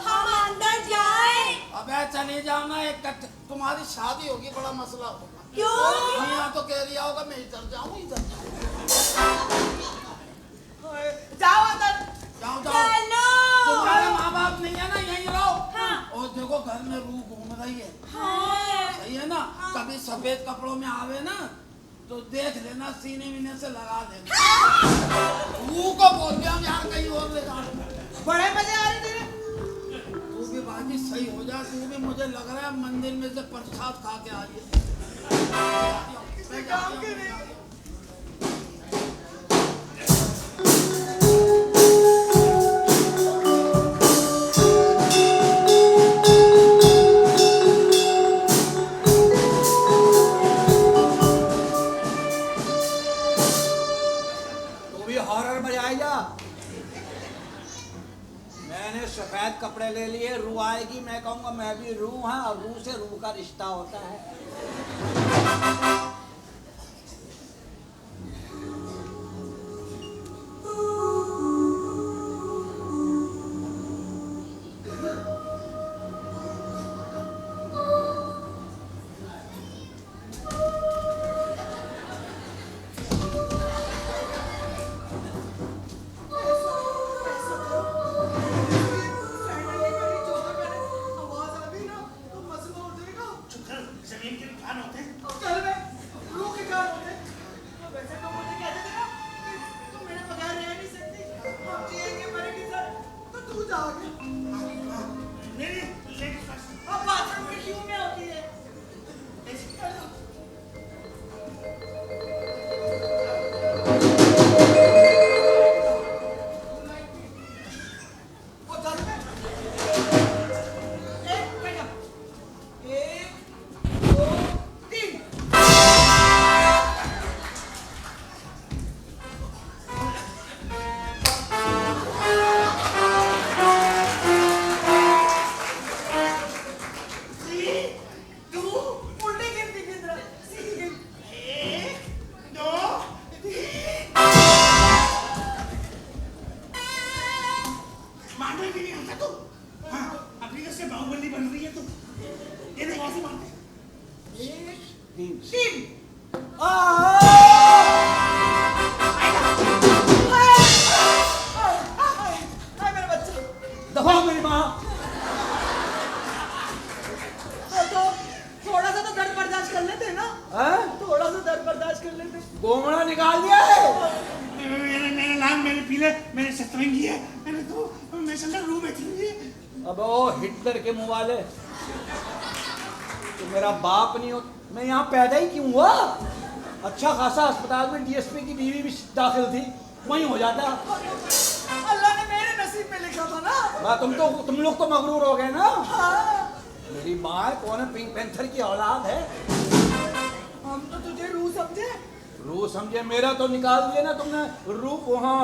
[SPEAKER 9] हम अंदर जाएं?
[SPEAKER 1] अबे चली जाओ ना, एक तुम्हारी शादी होगी, बड़ा मसला होगा।
[SPEAKER 9] क्यों?
[SPEAKER 1] यहाँ तो कह रिया होगा मैं इधर जाऊँ इधर जाऊँ।
[SPEAKER 8] जाओ अंदर।
[SPEAKER 1] जाओ जाओ।
[SPEAKER 9] चलो।
[SPEAKER 1] तुम्हारे माँ बाप नहीं है ना, यहीं रहो।
[SPEAKER 9] हाँ।
[SPEAKER 1] और देखो घर में रूह घूम रही है।
[SPEAKER 9] हाँ।
[SPEAKER 1] सही है ना? कभी सफेद कपड़ों में आवे ना तो देख लेना, सीने वीने से लगा देना। रूह को बोल दिया यार कहीं और ले जाना।
[SPEAKER 8] बड़े मजे आ रहे तेरे।
[SPEAKER 1] तू भी बाजी सही हो जा, तू भी मुझे लग रहा है मंदिर में से प्रसाद खा के आ रही है।
[SPEAKER 8] काम करे।
[SPEAKER 5] तू भी हॉरर बजाएगा। मैंने सफेद कपड़े ले लिए, रू आएगी, मैं कहूँगा मैं भी रू हाँ, और रू से रू का रिश्ता होता है।
[SPEAKER 6] जमीन के कान होते हैं।
[SPEAKER 8] चल बे। मेरे बच्चे
[SPEAKER 5] दफा मेरी माँ।
[SPEAKER 8] तो थोड़ा सा तो दर्द बर्दाश्त कर लेते ना, थोड़ा सा दर्द बर्दाश्त कर लेते।
[SPEAKER 5] गोमड़ा निकाल दिया है।
[SPEAKER 6] मेरे लाल, मेरे पीले, मेरे सतरंगी है। मैंने तो मैं समझा रूह में थी।
[SPEAKER 5] अब वो हिटलर के मुंह वाले, तो मेरा बाप नहीं हो, मैं यहाँ पैदा ही क्यों हुआ? अच्छा खासा अस्पताल में डीएसपी की बीवी भी दाखिल थी, वहीं हो जाता।
[SPEAKER 8] अल्लाह ने मेरे नसीब में लिखा था ना।
[SPEAKER 5] तुम लोग तो मगरूर हो गए ना।
[SPEAKER 8] हाँ।
[SPEAKER 5] मेरी माँ कौन है? पिंक पैंथर की औलाद है।
[SPEAKER 8] हम तो तुझे रूह समझे।
[SPEAKER 5] रूह समझे? मेरा तो निकाल दिया ना तुमने रूह। वहाँ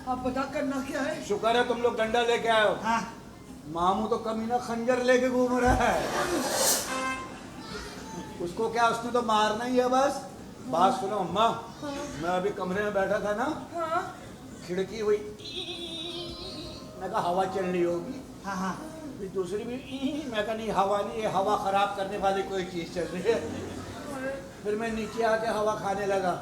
[SPEAKER 8] आप बता करना क्या है?
[SPEAKER 5] शुक्र है तुम लोग डंडा लेके आए हो।
[SPEAKER 6] हाँ।
[SPEAKER 5] मामू तो कमीना खंजर लेके घूम रहा है। उसको क्या, उसने तो मारना ही है बस। बात सुनो अम्मा, मैं अभी कमरे में बैठा था ना, खिड़की हुई, मैं कहा हवा चल रही होगी।
[SPEAKER 6] हाँ हाँ।
[SPEAKER 5] फिर दूसरी भी, मैं कहा नहीं हवा नहीं, ये हवा खराब करने वाली कोई चीज चल रही है। फिर मैं नीचे आके हवा खाने लगा।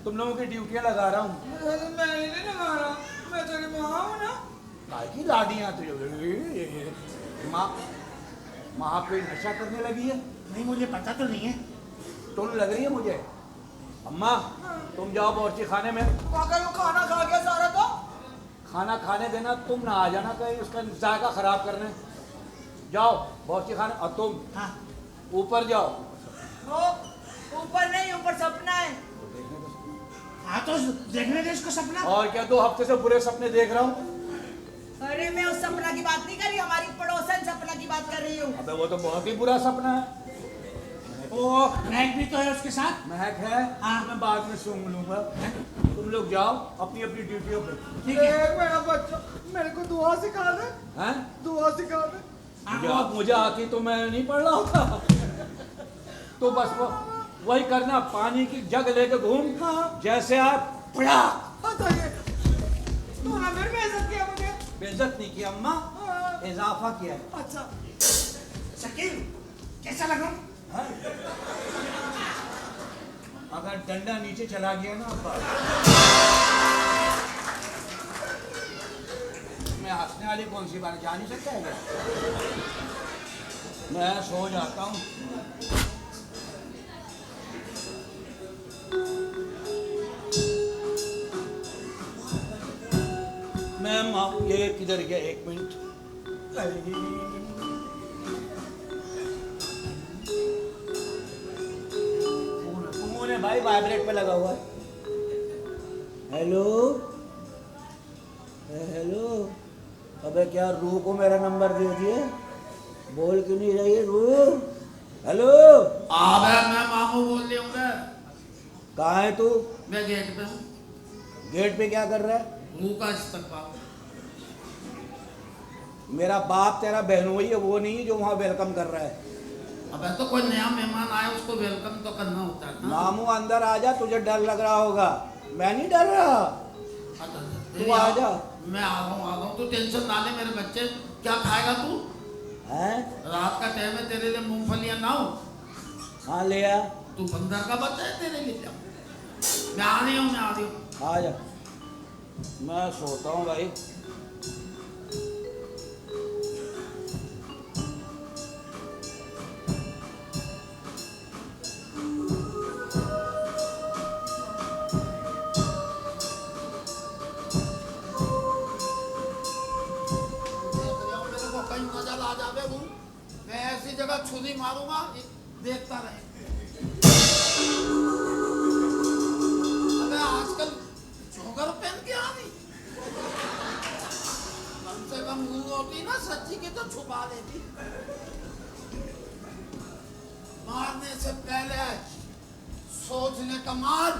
[SPEAKER 5] तुम लोगों की ड्यूटियां लगा रहा हूँ।
[SPEAKER 8] मैं नहीं लगा रहा, मैं तेरी माँ हूँ ना।
[SPEAKER 5] की लाडियाँ तो माँ कोई नशा करने लगी है?
[SPEAKER 6] नहीं, मुझे पता तो नहीं है।
[SPEAKER 5] टुन लग रही है मुझे। अम्मा तुम जाओ बावर्ची खाने में।
[SPEAKER 8] अगर वो खाना खा गया सारा तो
[SPEAKER 5] खाना खाने देना, तुम ना आ जाना कहीं उसका जायका खराब करने। जाओ बावर्ची खाने। और तुम
[SPEAKER 6] हाँ।
[SPEAKER 5] ऊपर जाओ।
[SPEAKER 8] ऊपर नहीं, ऊपर सपना है।
[SPEAKER 6] हाँ तो देखने दे इसको सपना।
[SPEAKER 5] और क्या 2 हफ्ते से बुरे सपने देख रहा हूँ।
[SPEAKER 8] अरे मैं उस सपना की बात नहीं कर रही, हमारी पड़ोसन सपना की बात कर रही हूँ।
[SPEAKER 5] अबे वो तो बहुत ही बुरा सपना है।
[SPEAKER 6] वो महक भी तो है उसके साथ।
[SPEAKER 5] महक है?
[SPEAKER 6] हाँ।
[SPEAKER 5] मैं बाद में सूंघ लूंगा। तुम लोग जाओ अपनी अपनी ड्यूटियों पे।
[SPEAKER 6] ठीक है।
[SPEAKER 8] मेरा बच्चा मेरे को दुआ सिखा दे,
[SPEAKER 5] हैं?
[SPEAKER 8] दुआ सिखा दे।
[SPEAKER 5] मुझे आके तो मैं नहीं पढ़ रहा होता। तो बस वही करना, पानी की जग लेके घूम।
[SPEAKER 8] हाँ।
[SPEAKER 5] जैसे आप पड़ा।
[SPEAKER 8] तूने फिर बेइज्जत किया मुझे।
[SPEAKER 5] बेइज्जत नहीं किया अम्मा, इजाफा किया है।
[SPEAKER 8] अच्छा
[SPEAKER 6] शकील कैसा लगा?
[SPEAKER 5] हाँ? अगर डंडा नीचे चला गया ना अब्बा, मैं हंसने वाली कौन सी बात, जा नहीं सकता है क्या? मैं सो जाता हूँ। मैम ये किधर गया? 1 मिनट। फोन है भाई, वाइब्रेट पे लगा हुआ है। Hello hello. अबे क्या रूह को मेरा नंबर दे दिए? बोल क्यों नहीं रही रूह? हेलो।
[SPEAKER 1] अबे मैं मामू बोल रही हूँ।
[SPEAKER 5] कहाँ है तू?
[SPEAKER 1] मैं गेट पे हूँ।
[SPEAKER 5] गेट पे क्या कर रहा है?
[SPEAKER 1] रूह का इस्तकबाल।
[SPEAKER 5] मेरा बाप तेरा बहनोई है, वो नहीं जो वहाँ वेलकम कर रहा है।
[SPEAKER 1] अबे तो कोई नया मेहमान आया, उसको वेलकम तो करना होता है ना।
[SPEAKER 5] मामू अंदर आ जा, तुझे डर लग रहा होगा। मैं नहीं डर रहा, तू आ जा।
[SPEAKER 1] मैं आ रहा हूँ। तू टेंशन ना ले मेरे बच्चे। क्या खाएगा तू?
[SPEAKER 5] हैं?
[SPEAKER 1] रात का टाइम है, तेरे लिए मूंगफलियाँ लाऊं?
[SPEAKER 5] हाँ ले आ।
[SPEAKER 1] तू बंदर का बच्चा है, तेरे लिए क्या? मैं आ रही हूँ।
[SPEAKER 5] आ जा। मैं सोता हूँ भाई।
[SPEAKER 1] कहीं नजर आ जावे वो, मैं ऐसी जगह छुरी मारूंगा, देखता रहे। अबे आजकल जोगर पहन के आ रही, कम से कम मुंह होती ना सच्ची की तो छुपा लेती। मारने से पहले सोच ले कमाल,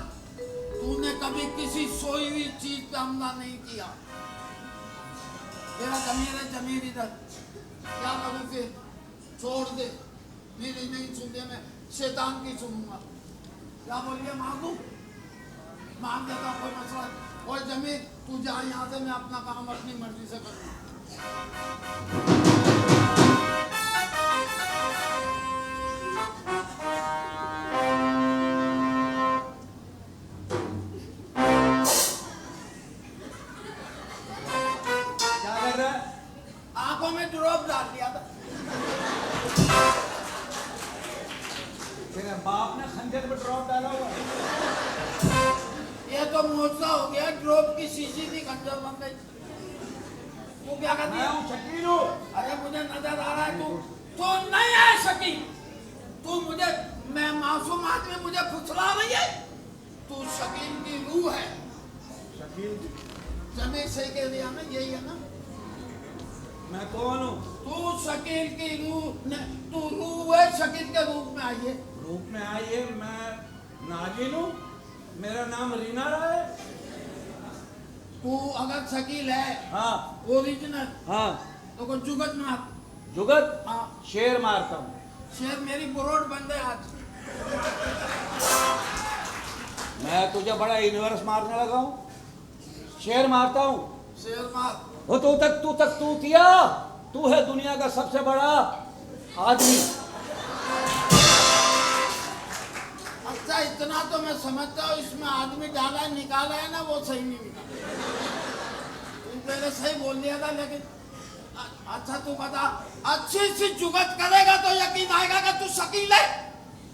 [SPEAKER 1] तूने कभी किसी सोई हुई चीज पे हमला नहीं किया। तेरा जमीर इधर, क्या करूं फिर? छोड़ दे, मेरी नहीं सुनने में शैतान की सुनूंगा। क्या बोलिए? मांगू मांग देता, कोई मसला। और जमीर तू जा यहाँ से, मैं अपना काम अपनी मर्जी से करूँगा।
[SPEAKER 5] आपने खंजर में ड्रॉप डाला हुआ है।
[SPEAKER 1] ये तो मोजा हो गया, ड्रॉप की शीशी थी, खंजर बन गई। तू क्या कर
[SPEAKER 5] मैं
[SPEAKER 1] दिया?
[SPEAKER 5] हूँ शकील हूँ।
[SPEAKER 1] अरे मुझे नजर आ रहा है तू नहीं है शकील। तू मुझे, मैं मासूम आदमी, मुझे फुसला रही है। तू शकील की रूह है।
[SPEAKER 5] शकील
[SPEAKER 1] जमे सही कह दिया ना, यही है ना?
[SPEAKER 5] मैं कौन हूँ?
[SPEAKER 1] तू शकील की रूह, तू रूह है, शकील के रूप में आइए।
[SPEAKER 5] रूप में आइए। मैं नागिन हूँ, मेरा नाम रीना राय है।
[SPEAKER 1] तू अगर शकील है
[SPEAKER 5] हाँ
[SPEAKER 1] ओरिजिनल,
[SPEAKER 5] हाँ।
[SPEAKER 1] तो कोई जुगत मार।
[SPEAKER 5] जुगत?
[SPEAKER 1] हाँ,
[SPEAKER 5] शेर मारता हूँ।
[SPEAKER 1] शेर मेरी बुरोट बन गए आज।
[SPEAKER 5] मैं तुझे बड़ा यूनिवर्स मारने लगा हूँ। शेर मारता हूँ।
[SPEAKER 1] शेर मार।
[SPEAKER 5] वो तू किया, तू है दुनिया का सबसे बड़ा आदमी।
[SPEAKER 1] अच्छा, इतना तो मैं समझता हूँ, इसमें आदमी डाला है, निकाला है ना, वो सही नहीं निकाला। तू पहले सही बोल दिया था, लेकिन अच्छा तू बता, अच्छी सी जुगत करेगा तो यकीन आएगा कि तू शकील है।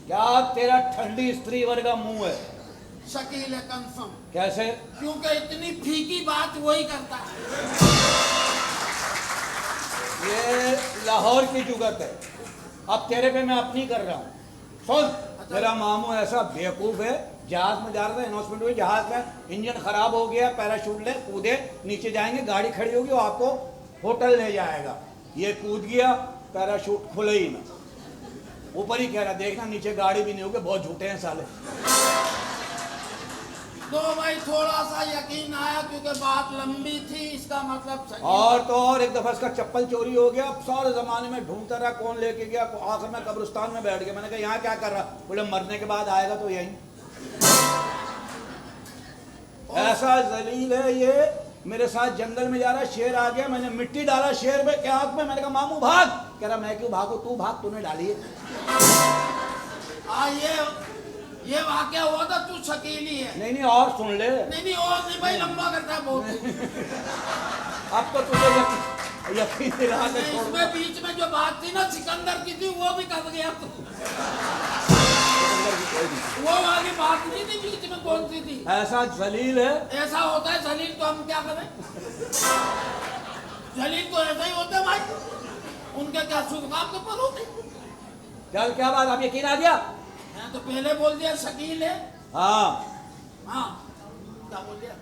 [SPEAKER 5] क्या तेरा ठंडी स्त्री वर्गा मुंह है?
[SPEAKER 1] शकील है कंफर्म।
[SPEAKER 5] कैसे?
[SPEAKER 1] क्योंकि इतनी फीकी बात वही करता है।
[SPEAKER 5] ये लाहौर की जुगत है। अब तेरे पे मैं अपनी कर रहा हूँ। सुन, मेरा मामू ऐसा बेवकूफ है, जहाज में जा रहा था, अनाउंसमेंट हुई, जहाज में इंजन खराब हो गया, पैराशूट ले कूदे, नीचे जाएंगे, गाड़ी खड़ी होगी, वो आपको होटल ले जाएगा। ये कूद गया, पैराशूट खुले ही ना, ऊपर ही कह रहा देखना नीचे गाड़ी भी नहीं होगी, बहुत झूठे हैं साले।
[SPEAKER 1] तो भाई थोड़ा सा यकीन आया, क्योंकि बात लंबी थी, इसका मतलब सही।
[SPEAKER 5] और तो और एक दफा इसका चप्पल चोरी हो गया, सारे जमाने में ढूंढता रहा कौन लेके गया, आखिर में कब्रिस्तान में बैठ गया। मैंने कहा यहाँ क्या कर रहा? बोले मरने के बाद आएगा तो यही। ऐसा जलील है ये। मेरे साथ जंगल में जा रहा, शेर आ गया, मैंने मिट्टी डाला शेर में के हाथ में, मैंने कहा मामू भाग। कह रहा मैं क्यों भागू? तू भाग, तूने डाली है।
[SPEAKER 1] ये वाकया हुआ था, तू शकील ही है।
[SPEAKER 5] नहीं और सुन ले।
[SPEAKER 1] नहीं और नहीं भाई, लंबा करता है बहुत।
[SPEAKER 5] अब तो तुझे यकीन दिला के छोड़।
[SPEAKER 1] इसमें बीच में जो बात थी ना सिकंदर की थी, वो भी कर गया तू। वो वाली बात नहीं थी बीच में, कौन सी थी?
[SPEAKER 5] ऐसा जलील है।
[SPEAKER 1] ऐसा होता है जलील, तो हम क्या करें? जलील तो ऐसा ही होता है भाई, उनके क्या शुभ काम के पर होते।
[SPEAKER 5] चल क्या बात, अब यकीन आ गया?
[SPEAKER 1] मैं तो पहले बोल दिया शकील है।
[SPEAKER 5] हाँ
[SPEAKER 1] हाँ, क्या बोल दिया?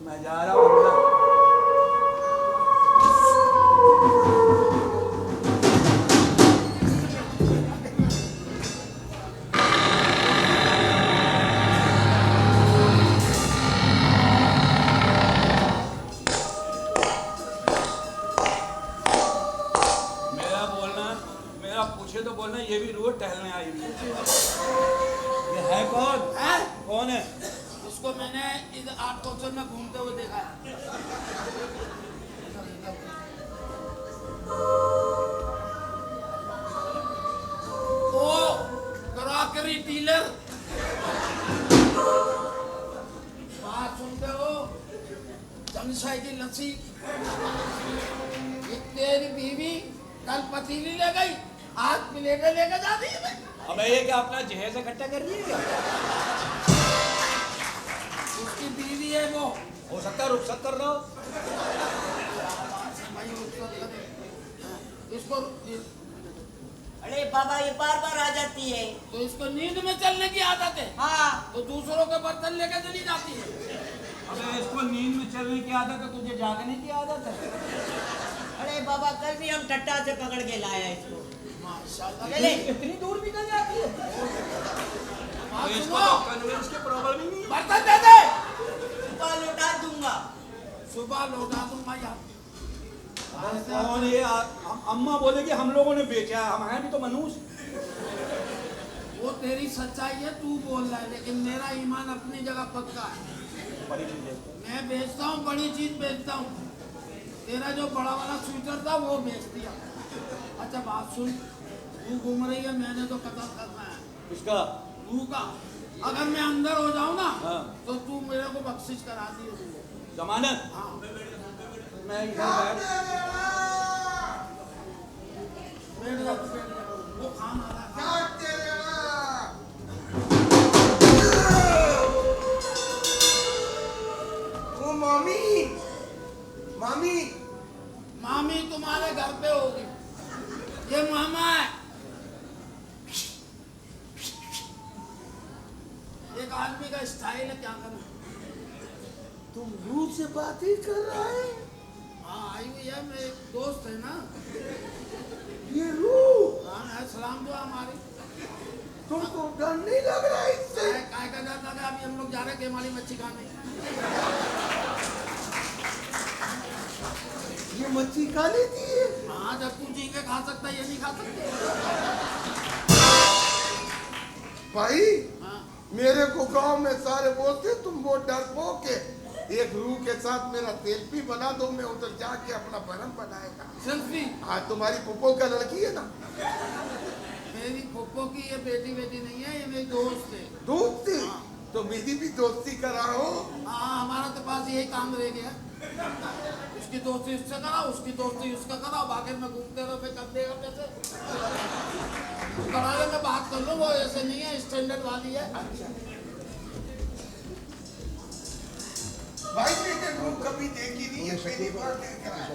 [SPEAKER 5] मैं जा रहा हूँ अंदर। पूछे तो बोलना ये भी रोज टहलने आई हुई है। ये है कौन?
[SPEAKER 1] है?
[SPEAKER 5] कौन है?
[SPEAKER 1] उसको मैंने इधर 8 क्वेश्चन में घूमते हुए देखा है। ओ क्रॉकरी डीलर, बात सुनते हो? जमशाही की लस्सी, तेरी बीवी कल पतीली ले गई, आज प्लेटें लेकर जा रही है।
[SPEAKER 5] अबे ये क्या अपना जहेज इकट्ठा कर रही है क्या?
[SPEAKER 1] उसकी बीवी है वो।
[SPEAKER 5] हो सकता है रुखसत कर रहा हो।
[SPEAKER 1] इसको
[SPEAKER 4] अरे बाबा ये बार बार आ जाती है।
[SPEAKER 1] तो इसको नींद में चलने की आदत है।
[SPEAKER 4] हाँ
[SPEAKER 1] तो दूसरों के बर्तन लेकर चली जाती है।
[SPEAKER 5] अबे इसको नींद में चलने की आदत है, तुझे जागने की आदत है।
[SPEAKER 4] अरे बाबा कल भी हम टट्टा से पकड़ के लाया इसको।
[SPEAKER 1] माशाल्लाह,
[SPEAKER 4] चले।
[SPEAKER 5] इतनी दूर निकल जाती है।
[SPEAKER 1] सुनो,
[SPEAKER 5] कन्वेंस की प्रॉब्लम ही नहीं है।
[SPEAKER 1] बर्तन दे दे,
[SPEAKER 4] सुबह लौटा दूंगा।
[SPEAKER 1] सुबह लौटा दूंगा यार।
[SPEAKER 5] कौन ये? अम्मा बोलेगी हम लोगों ने बेचा है, हम हैं भी तो मनुष्य।
[SPEAKER 1] वो तेरी सच्चाई है, तू बोल रहा है, लेकिन मेरा ईमान अपनी जगह पक्का है।
[SPEAKER 5] बड़ी चीज है।
[SPEAKER 1] मैं बेचता हूँ, बड़ी चीज बेचता हूँ। तेरा जो बड़ा वाला स्वेटर था वो बेच दिया। अच्छा बात सुन, तू घूम रही है, मैंने तो कत्ल करना है।
[SPEAKER 5] किसका?
[SPEAKER 1] तू का। अगर मैं अंदर हो जाऊँ ना,
[SPEAKER 5] हाँ।
[SPEAKER 1] तो तू मेरे को बख्शिश करा दिए।
[SPEAKER 5] जमानत?
[SPEAKER 1] हाँ।
[SPEAKER 5] मैं इधर बैठ।
[SPEAKER 1] बैठ जा, वो खाना आ रहा है। का स्टाइल है, क्या करना।
[SPEAKER 3] तुम रूह से बात ही कर रहा है?
[SPEAKER 1] हाँ आई हुई है, मेरे दोस्त है ना।
[SPEAKER 3] ये रूह
[SPEAKER 1] हाँ है, सलाम दुआ हमारी।
[SPEAKER 3] तुमको डर नहीं लग रहा है इससे?
[SPEAKER 1] काय का डर लगा? अभी हम लोग जा रहे हैं केमाली मच्छी खाने।
[SPEAKER 3] ये मच्छी खा लेती है?
[SPEAKER 1] हाँ जब तू जी के खा सकता है, ये नहीं खा सकते।
[SPEAKER 3] भाई
[SPEAKER 1] हाँ
[SPEAKER 3] मेरे को गांव में सारे बोलते तुम वो डरपोक है। एक रूह के साथ मेरा सेल्फी बना दो, मैं उधर जाके अपना भरम बनाएगा।
[SPEAKER 1] सेल्फी?
[SPEAKER 3] हाँ तुम्हारी पुप्पो का लड़की है ना?
[SPEAKER 1] मेरी फुप्पो की ये बेटी नहीं है, ये मेरी दोस्त है।
[SPEAKER 3] दोस्ती? तो मेरी भी दोस्ती कराओ।
[SPEAKER 1] हाँ हमारा तो पास यही काम रह गया। उसकी दोस्ती उससे करा, उसकी दोस्ती उसका करा, बाकी में घूमते रहो, फिर कब देगा पैसे। कराने में बात कर लो, वो ऐसे नहीं है, स्टैंडर्ड वाली है।
[SPEAKER 3] भाई मैंने रूह कभी देखी नहीं है, पहली बार देख रहा है।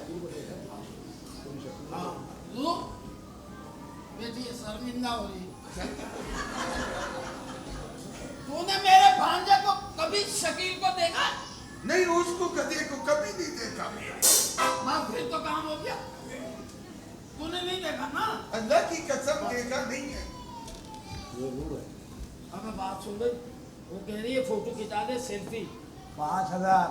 [SPEAKER 1] हाँ लो बेटी ये शर्मिंदा हो रही है। तूने मेरे भांजे को कभी शकील को देखा?
[SPEAKER 3] नहीं उसको गधे को कभी नहीं देखा।
[SPEAKER 1] माँ फिर तो काम हो गया। तूने नहीं देखा ना?
[SPEAKER 3] अल्लाह की कसम देखा नहीं है।
[SPEAKER 1] अब बात सुन गई, वो कह रही है फोटो खिंचा दे सेल्फी।
[SPEAKER 5] 5000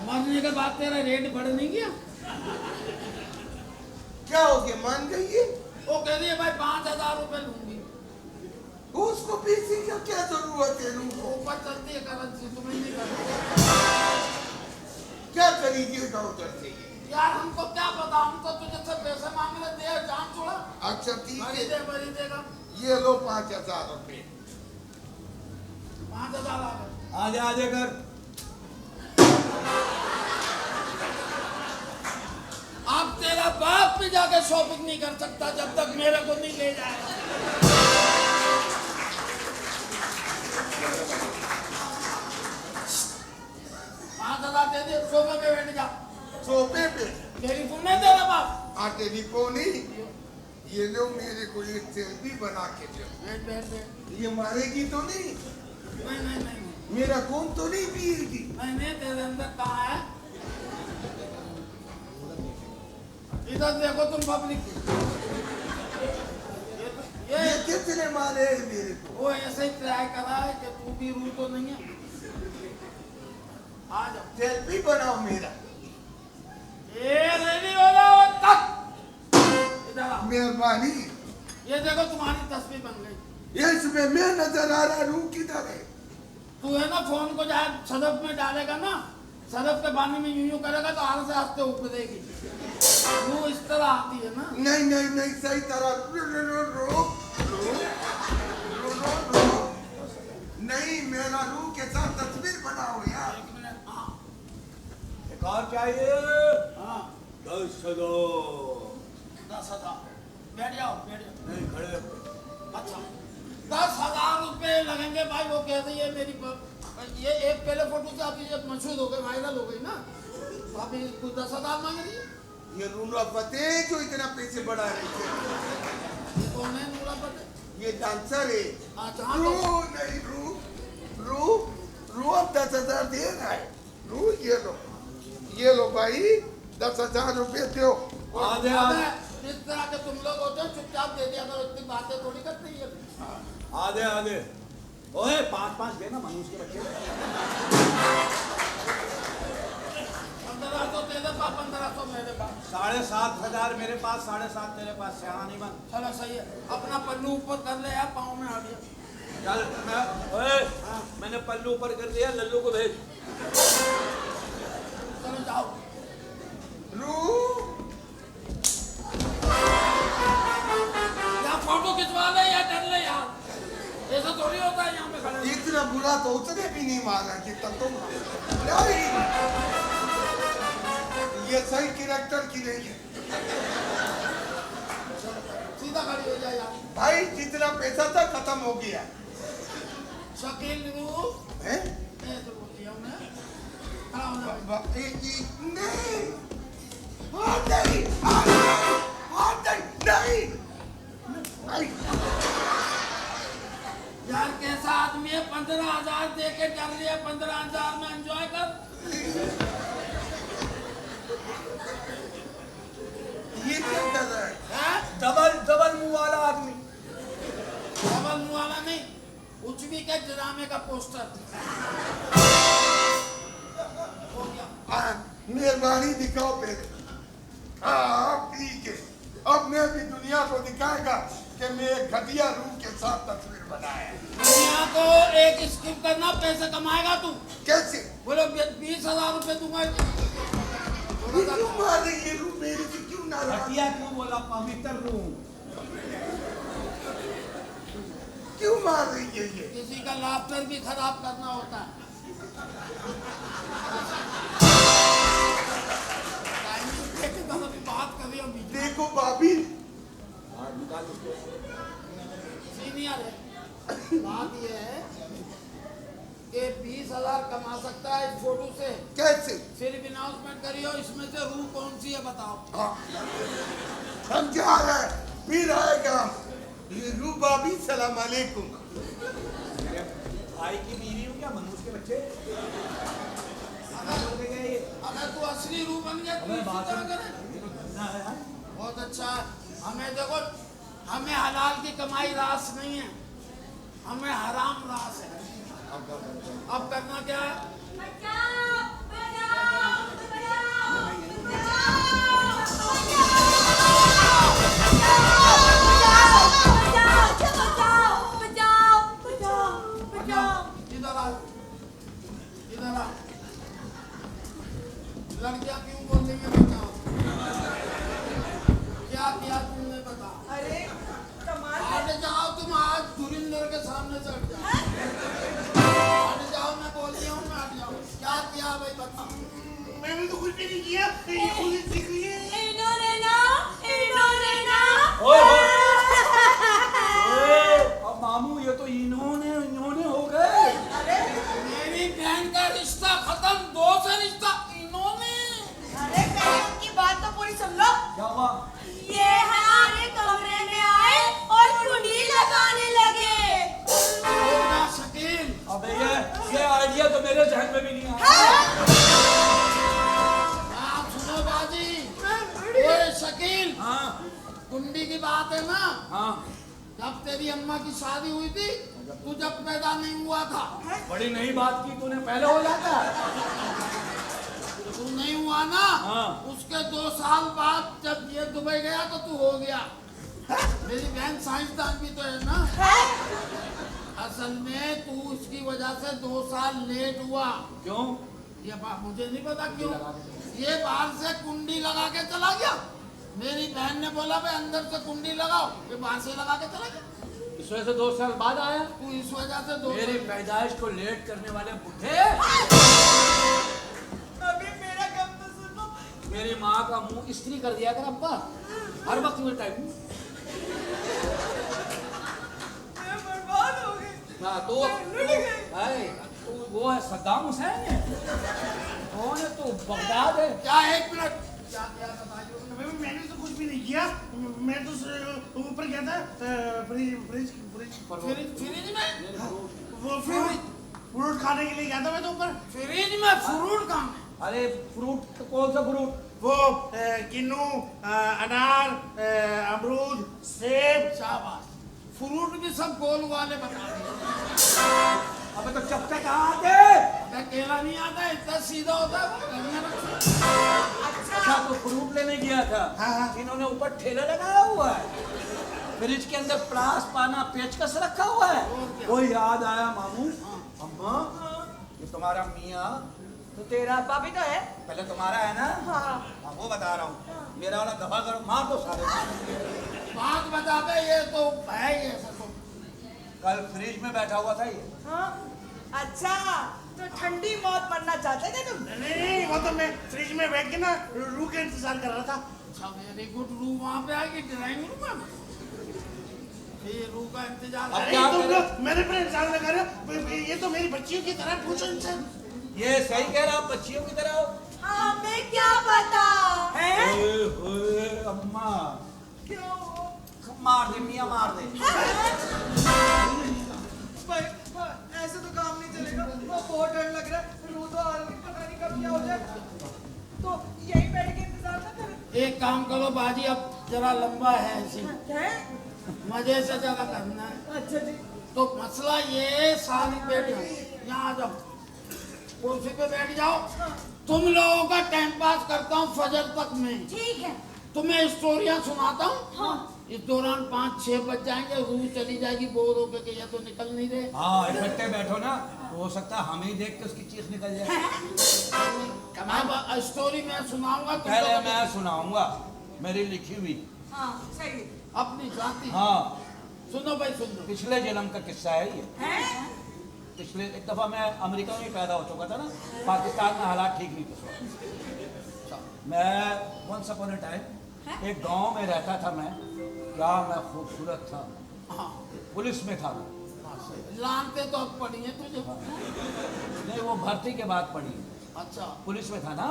[SPEAKER 1] मरने के बाद तेरा रेट बढ़ नहीं गया?
[SPEAKER 3] क्या हो गया, मान गई है?
[SPEAKER 1] वो कह रही है भाई 5000 रुपए लूंगी।
[SPEAKER 3] उसको पैसे का क्या जरूरत है रूह को?
[SPEAKER 1] ऊपर चलती है करेंसी, तुम्हें नहीं करती।
[SPEAKER 3] क्या करीजिएगा उधर से?
[SPEAKER 1] यार हमको क्या पता, हम तो तुझे से पैसे मांग रहे थे, जान छोड़ा।
[SPEAKER 3] अच्छा ठीक है,
[SPEAKER 1] भरी देगा।
[SPEAKER 3] ये लो 5000 रुपए।
[SPEAKER 1] 5000 आ गए।
[SPEAKER 5] आधे कर।
[SPEAKER 1] अब तेरा बाप भी जाके शॉपिंग नहीं कर सकता जब तक मेरे को नहीं ले जाए। 5000 दे दे, सोफे पे बैठ जा।
[SPEAKER 3] सोफे पे?
[SPEAKER 1] टेलीफोन नहीं तेरा बाप?
[SPEAKER 3] हाँ टेलीफोन ही। ये लो मेरे को एक सेल्फी बना के दो।
[SPEAKER 1] बैठ बैठ बैठ।
[SPEAKER 3] ये मारेगी तो नहीं?
[SPEAKER 1] नहीं नहीं नहीं
[SPEAKER 3] मेरा खून तो नहीं पिएगी?
[SPEAKER 1] नहीं, तेरे अंदर कहाँ है? इधर देखो तुम पब्लिक।
[SPEAKER 3] ये किसने मारे है मेरे को?
[SPEAKER 1] वो ऐसे ही ट्राई करा है कि तू भी रूह तो नहीं है। आ जाओ।
[SPEAKER 3] सेल्फी बनाओ मेरा।
[SPEAKER 1] ये रेडी हो जाओ तक। इधर आओ।
[SPEAKER 3] मेहरबानी।
[SPEAKER 1] ये देखो तुम्हारी तस्वीर बन गई।
[SPEAKER 3] ये इसमें मैं नजर आ रहा, रूह किधर है?
[SPEAKER 1] तू है ना फोन को जाए सदफ में डालेगा ना, सदफ के पानी में यूं करेगा तो आर से आस्ते उपदेगी। वो इस तरह आती है ना।
[SPEAKER 3] नहीं नहीं नहीं सही तरह नहीं, मेरा रूह के साथ तस्वीर बनाओ यार।
[SPEAKER 1] एक मिनट। हाँ
[SPEAKER 5] एक और चाहिए।
[SPEAKER 1] हाँ
[SPEAKER 5] 10,000।
[SPEAKER 1] 10,000। बैठ जाओ बैठ जाओ।
[SPEAKER 5] नहीं खड़े।
[SPEAKER 1] अच्छा 10,000 रुपए लगेंगे भाई। वो कह रही है मेरी ये एक पहले फोटो से अभी जब मशहूर हो गई, वायरल हो गई ना, तो अभी कुछ 10,000 मांग रही है।
[SPEAKER 3] ये रूला फतेह जो इतना पैसे बढ़ा रही है।
[SPEAKER 1] ये कौन है नूरा पटेल?
[SPEAKER 3] ये डांसर है।
[SPEAKER 1] अच्छा
[SPEAKER 3] रूह नहीं, रूह अब 10,000 दे रहा है। रूह ये लो भाई 10,000 रुपए दो।
[SPEAKER 5] आधे
[SPEAKER 1] जिस तरह के तुम लोग होते हो चुपचाप दे दिया करो, इतनी बातें थोड़ी करती है।
[SPEAKER 5] आधे ओए 5-5 देना मनुष्य के बच्चे।
[SPEAKER 1] 1500 तेरे पास, 1500 मेरे पास।
[SPEAKER 5] 7,500 मेरे पास, 7,500 तेरे पास। सियाना नहीं बन।
[SPEAKER 1] चलो सही है, अपना पल्लू ऊपर कर ले यार, पाँव में आ गया।
[SPEAKER 5] चल मैंने पल्लू ऊपर कर दिया, लल्लू को भेज।
[SPEAKER 1] चलो जाओ।
[SPEAKER 3] रूह
[SPEAKER 1] यहाँ फोटो खिंचवा ले या डर ले यार, ऐसा थोड़ी होता है यहाँ पे खड़े।
[SPEAKER 3] इतना बुरा तो उसने भी नहीं मारा कि तुम नहीं। ये सही कैरेक्टर की नहीं है।
[SPEAKER 1] सीधा खड़ी हो जाए यार।
[SPEAKER 3] भाई जितना पैसा था खत्म हो गया।
[SPEAKER 1] शकील रूह
[SPEAKER 3] हैं?
[SPEAKER 1] ये तो बोल दिया उन्हें। खड़ा होना भाई।
[SPEAKER 3] नहीं हाँ नहीं हाँ नहीं हाँ नहीं नहीं
[SPEAKER 1] यार कैसा आदमी है ये 15,000 दे के कर लिया, 15,000 में एंजॉय कर।
[SPEAKER 3] ये क्या कर रहा है?
[SPEAKER 1] हैं?
[SPEAKER 5] डबल मुंह वाला आदमी।
[SPEAKER 1] डबल मुंह वाला नहीं, कुछ भी के ड्रामे का पोस्टर। हो गया।
[SPEAKER 3] मेहरबानी दिखाओ फिर। हाँ ठीक है, अब मैं भी दुनिया को दिखाएगा कि मैं एक घटिया रूह के साथ तस्वीर बनाया।
[SPEAKER 1] दुनिया को एक स्किप करना, पैसे कमाएगा तू।
[SPEAKER 3] कैसे?
[SPEAKER 1] बोलो 20,000 रुपए दूंगा।
[SPEAKER 3] ये क्यों मार रही है रूह मेरी से? क्यों नाराज?
[SPEAKER 5] घटिया क्यों बोला? पवित्र रूह।
[SPEAKER 3] क्यों मार रही है ये?
[SPEAKER 1] किसी का लाफ्टर भी खराब करना होता है। टाइमिंग देख के तो अभी बात कर रही हो बीच में।
[SPEAKER 3] देखो भाभी,
[SPEAKER 1] सीनियर है। बात ये है कि 20,000 कमा सकता है इस फोटो से।
[SPEAKER 3] कैसे?
[SPEAKER 1] सिर्फ अनाउंसमेंट करियो, इसमें से रूह कौन सी है बताओ।
[SPEAKER 3] हाँ, समझा आ रहा है, फिर आएगा ये रूह भाभी। सलाम अलैकुम।
[SPEAKER 5] भाई की बीवी हूँ क्या? मनुष्य के बच्चे।
[SPEAKER 1] अगर तू असली रूह बन गया तो इसी तरह करे। बहुत अच्छा है। हमें देखो, हमें हलाल की कमाई रास नहीं है, हमें हराम रास है। अब करना क्या है?
[SPEAKER 9] बचाओ बचाओ
[SPEAKER 1] इधर आओ, इधर आओ। लड़कियां क्यों बोल रही है बताओ? क्या किया तुमने बताओ?
[SPEAKER 8] अरे कमाल है।
[SPEAKER 1] हट जाओ तुम, आज धुरिंदर के सामने से हट जाओ। हट जाओ, मैं बोल रही हूँ, मैं हट जाओ। क्या किया भाई बताओ?
[SPEAKER 6] मैंने तो कुछ भी नहीं किया, ये खुद ही सीख रही है।
[SPEAKER 9] इन्होंने ना
[SPEAKER 5] ओए अब मामू ये तो इन्होंने हो गए।
[SPEAKER 1] मेरी बहन का रिश्ता खत्म, दो से रिश्ता इन्होंने।
[SPEAKER 8] अरे पहले उनकी बात तो पूरी सुन लो।
[SPEAKER 5] क्या हुआ?
[SPEAKER 9] ये हमारे कमरे में आए और कुंडली लगाने लगे।
[SPEAKER 1] बोलना शकील।
[SPEAKER 5] अबे ये आइडिया तो मेरे जहन में भी नहीं आया।
[SPEAKER 1] हाँ सुनो बाजी, ओए शकील,
[SPEAKER 5] हाँ
[SPEAKER 1] कुंडी की बात है ना।
[SPEAKER 5] हाँ,
[SPEAKER 1] जब तेरी अम्मा की शादी हुई थी, तू जब पैदा नहीं हुआ था।
[SPEAKER 5] बड़ी नई बात की तूने, पहले हो जाता।
[SPEAKER 1] तू नहीं हुआ ना।
[SPEAKER 5] हाँ।
[SPEAKER 1] उसके 2 साल बाद जब ये दुबई गया तो तू हो गया। मेरी बहन साइंसदान भी तो है ना। असल में तू इसकी वजह से 2 साल लेट हुआ।
[SPEAKER 5] क्यों?
[SPEAKER 1] ये बात मुझे नहीं पता क्यों। ये बाहर से कुंडी लगा के चला गया। मेरी बहन ने बोला भाई अंदर से कुंडी लगाओ, ये बाहर से लगा के चला गया।
[SPEAKER 5] इस वजह से 2 साल बाद आया।
[SPEAKER 1] तू इस वजह से 2
[SPEAKER 5] मेरी पैदाइश को लेट करने वाले बुढ़े।
[SPEAKER 8] अभी मेरा कम तो सुनो।
[SPEAKER 5] मेरी माँ का मुंह इस्त्री कर दिया कर अब्बा, हर वक्त में टाइम।
[SPEAKER 8] मैं बर्बाद हो गई।
[SPEAKER 5] ना तो तू वो है सद्दाम हुसैन है। कौन है तू? बगदाद है
[SPEAKER 1] क्या? 1 मिनट, क्या क्या बताइए।
[SPEAKER 6] मैंने तो कुछ भी नहीं किया। मैं तो ऊपर गया था फ्रिज
[SPEAKER 1] फ्रिज में?
[SPEAKER 6] वो फ्रूट खाने के लिए गया था मैं तो ऊपर।
[SPEAKER 1] फ्रिज में फ्रूट कहाँ है?
[SPEAKER 5] अरे फ्रूट तो कौन सा फ्रूट?
[SPEAKER 6] वो किन्नू, अनार, अमरूद, सेब।
[SPEAKER 1] शाबाश, फ्रूट भी सब गोल वाले बता दिए।
[SPEAKER 5] अबे तो चपटा कहाँ आते?
[SPEAKER 1] अबे केला नहीं आता, इतना सीधा होता है वो करने में।
[SPEAKER 5] अच्छा तो फ्रूट लेने गया था।
[SPEAKER 6] हाँ।
[SPEAKER 5] इन्होंने ऊपर ठेला लगाया हुआ है, फ्रिज के अंदर प्लास पाना पेचकस रखा हुआ है। वो याद आया मामू, अम्मा ये तुम्हारा मियाँ
[SPEAKER 8] तो तेरा अब्बा भी तो है।
[SPEAKER 5] पहले तुम्हारा है ना।
[SPEAKER 8] हाँ।
[SPEAKER 5] वो बता रहा हूँ, मेरा वाला दफा करो, मार दो सारे।
[SPEAKER 1] बात बता दे, ये तो है ये सब।
[SPEAKER 5] कल फ्रिज में बैठा हुआ था ये।
[SPEAKER 8] हाँ? अच्छा तो ठंडी मौत मरना चाहते थे तुम?
[SPEAKER 6] नहीं, वो तो मैं फ्रिज में बैठ के ना रूह का इंतजार कर रहा था।
[SPEAKER 1] अच्छा वेरी गुड। रूह वहाँ पे आएगी ड्राइंग रूम में। ये रूह का इंतजार
[SPEAKER 5] अब
[SPEAKER 1] है।
[SPEAKER 6] अरे
[SPEAKER 5] क्या
[SPEAKER 6] तुम
[SPEAKER 5] करें?
[SPEAKER 6] लोग मेरे पर इंसान लगा रहे हो। ये तो मेरी बच्चियों की तरह पूछो इनसे।
[SPEAKER 5] ये सही कह रहा, बच्चियों की तरह हो।
[SPEAKER 9] हमें क्या पता
[SPEAKER 8] है?
[SPEAKER 5] ओए होए अम्मा,
[SPEAKER 8] क्यों?
[SPEAKER 5] मार दे मियाँ, मार दे।
[SPEAKER 8] भाई, ऐसा
[SPEAKER 1] काम करो बाजी, अब जरा लंबा है ऐसी,
[SPEAKER 7] है?
[SPEAKER 1] मजे से जरा करना है।
[SPEAKER 7] अच्छा जी।
[SPEAKER 1] तो मसला ये, सारी बैठ जाओ, यहाँ आ जाओ, कुर्सी पे बैठ जाओ। तुम लोगों का टाइम पास करता हूँ फजर तक में।
[SPEAKER 9] ठीक है।
[SPEAKER 1] तुम्हें स्टोरियाँ सुनाता हूँ।
[SPEAKER 9] हाँ।
[SPEAKER 1] इस दौरान 5-6 बज जाएंगे, रूह चली जाएगी बोर होके कि ये तो निकल नहीं रहे।
[SPEAKER 5] हाँ, इकट्ठे बैठो ना, तो हो सकता है हम ही देख के उसकी चीख निकल जाए।
[SPEAKER 1] अब स्टोरी मैं सुनाऊंगा, तुम
[SPEAKER 5] पहले
[SPEAKER 1] लोगों को-
[SPEAKER 5] मैं सुनाऊंगा मेरी लिखी हुई।
[SPEAKER 8] हाँ सही है।
[SPEAKER 1] अपनी जाति।
[SPEAKER 5] हाँ,
[SPEAKER 1] सुनो भाई सुनो।
[SPEAKER 5] पिछले जन्म का किस्सा है ये। पिछले एक दफा मैं अमेरिका में पैदा हो चुका था ना, पाकिस्तान में हालात ठीक नहीं थे। मैं वंस अपॉन अ टाइम एक गांव में रहता था। मैं क्या मैं खूबसूरत था,
[SPEAKER 1] हाँ,
[SPEAKER 5] पुलिस में था।
[SPEAKER 1] लानते तो अब पड़ी है तुझे।
[SPEAKER 5] नहीं, वो भर्ती के बाद पड़ी।
[SPEAKER 1] अच्छा,
[SPEAKER 5] पुलिस में था ना,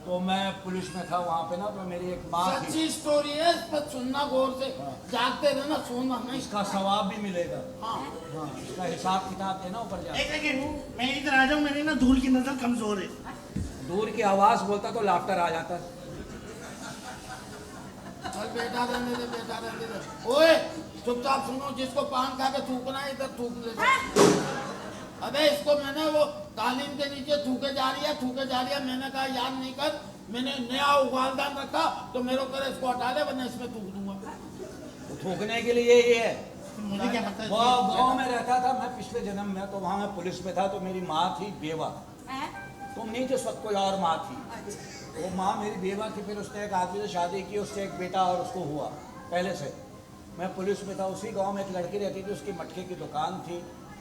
[SPEAKER 5] तो मैं पुलिस में था वहाँ पे ना, तो मेरी एक माँ थी।
[SPEAKER 1] सच्ची स्टोरी है, इस पर सुनना गौर से, जागते रहना, सोना नहीं।
[SPEAKER 5] इसका सवाब भी मिलेगा।
[SPEAKER 1] हाँ,
[SPEAKER 5] हाँ, इसका हिसाब किताब देना ऊपर जाके।
[SPEAKER 6] एक सेकंड, मैं इधर आ जाऊँ, मेरी ना धूल की नजर कमजोर है।
[SPEAKER 5] दूर की आवाज बोलता तो लाफ्टर आ जाता।
[SPEAKER 1] चल बेटा रहने दे, बेटा रहने दे। ओए चुपचाप सुनो, जिसको पान खा के थूकना है इधर थूक ले। अबे इसको मैंने वो कालीन के नीचे थूके जा रही है, मैंने कहा याद नहीं कर, मैंने नया उगालदान रखा तो मेरे को इसको हटा ले, वरना इसमें थूक दूंगा।
[SPEAKER 5] तो थूकने के लिए ये है।
[SPEAKER 6] मुझे क्या पता है?
[SPEAKER 5] वो गाँव में रहता था मैं पिछले जन्म में, तो वहाँ मैं पुलिस में था। तो मेरी माँ थी बेवा। तुम नहीं थे, सब कोई और माँ थी। वो माँ मेरी बेवा थी। फिर उसने एक आदमी से शादी की, उससे एक बेटा और उसको हुआ पहले से। मैं पुलिस में था। उसी गांव में एक लड़की रहती थी, उसकी मटके की दुकान थी।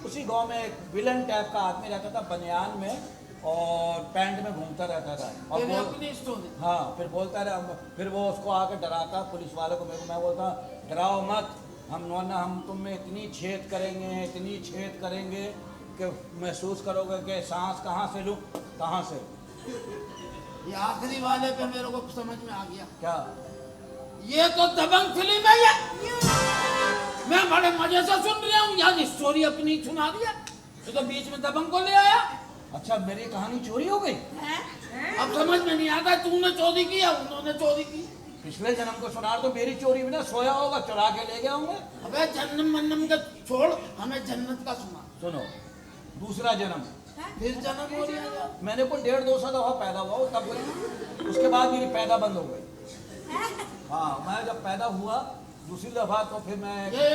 [SPEAKER 5] उसी गांव में एक विलन टाइप का आदमी रहता था, बनियान में और पैंट में घूमता रहता था। और
[SPEAKER 1] तेरी अपनी स्टोरी।
[SPEAKER 5] हाँ, फिर बोलता रहा, फिर वो उसको आकर डराता पुलिस वालों को। मेरे को मैं बोलता, डराओ मत, हम तुम में इतनी छेद करेंगे कि महसूस करोगे कि सांस कहाँ से लूँ कहाँ से।
[SPEAKER 1] ये आखिरी वाले पे मेरे को समझ में आ गया।
[SPEAKER 5] क्या?
[SPEAKER 1] ये तो दबंग फिल्म है ये। मैं बड़े मजे से सुन रहा हूँ, यार स्टोरी अपनी सुना दिया, ये तो बीच में दबंग को ले आया।
[SPEAKER 5] अच्छा, मेरी कहानी चोरी हो गई?
[SPEAKER 1] अब समझ में नहीं आता, तूने चोरी की या उन्होंने चोरी की।
[SPEAKER 5] पिछले जन्म को सुना तो मेरी चोरी में ना सोया होगा, चुरा के ले गए होंगे।
[SPEAKER 1] अबे जन्म मन्नम का छोड़, हमें जन्नत का सुना।
[SPEAKER 5] सुनो, दूसरा जन्म।
[SPEAKER 1] फिर जन्म हो रही है।
[SPEAKER 5] मैंने कोई 150 दफा पैदा हुआ तब हुई। उसके बाद मेरी पैदा बंद हो गई। हाँ, मैं जब पैदा हुआ दूसरी दफा, तो फिर मैं
[SPEAKER 1] ये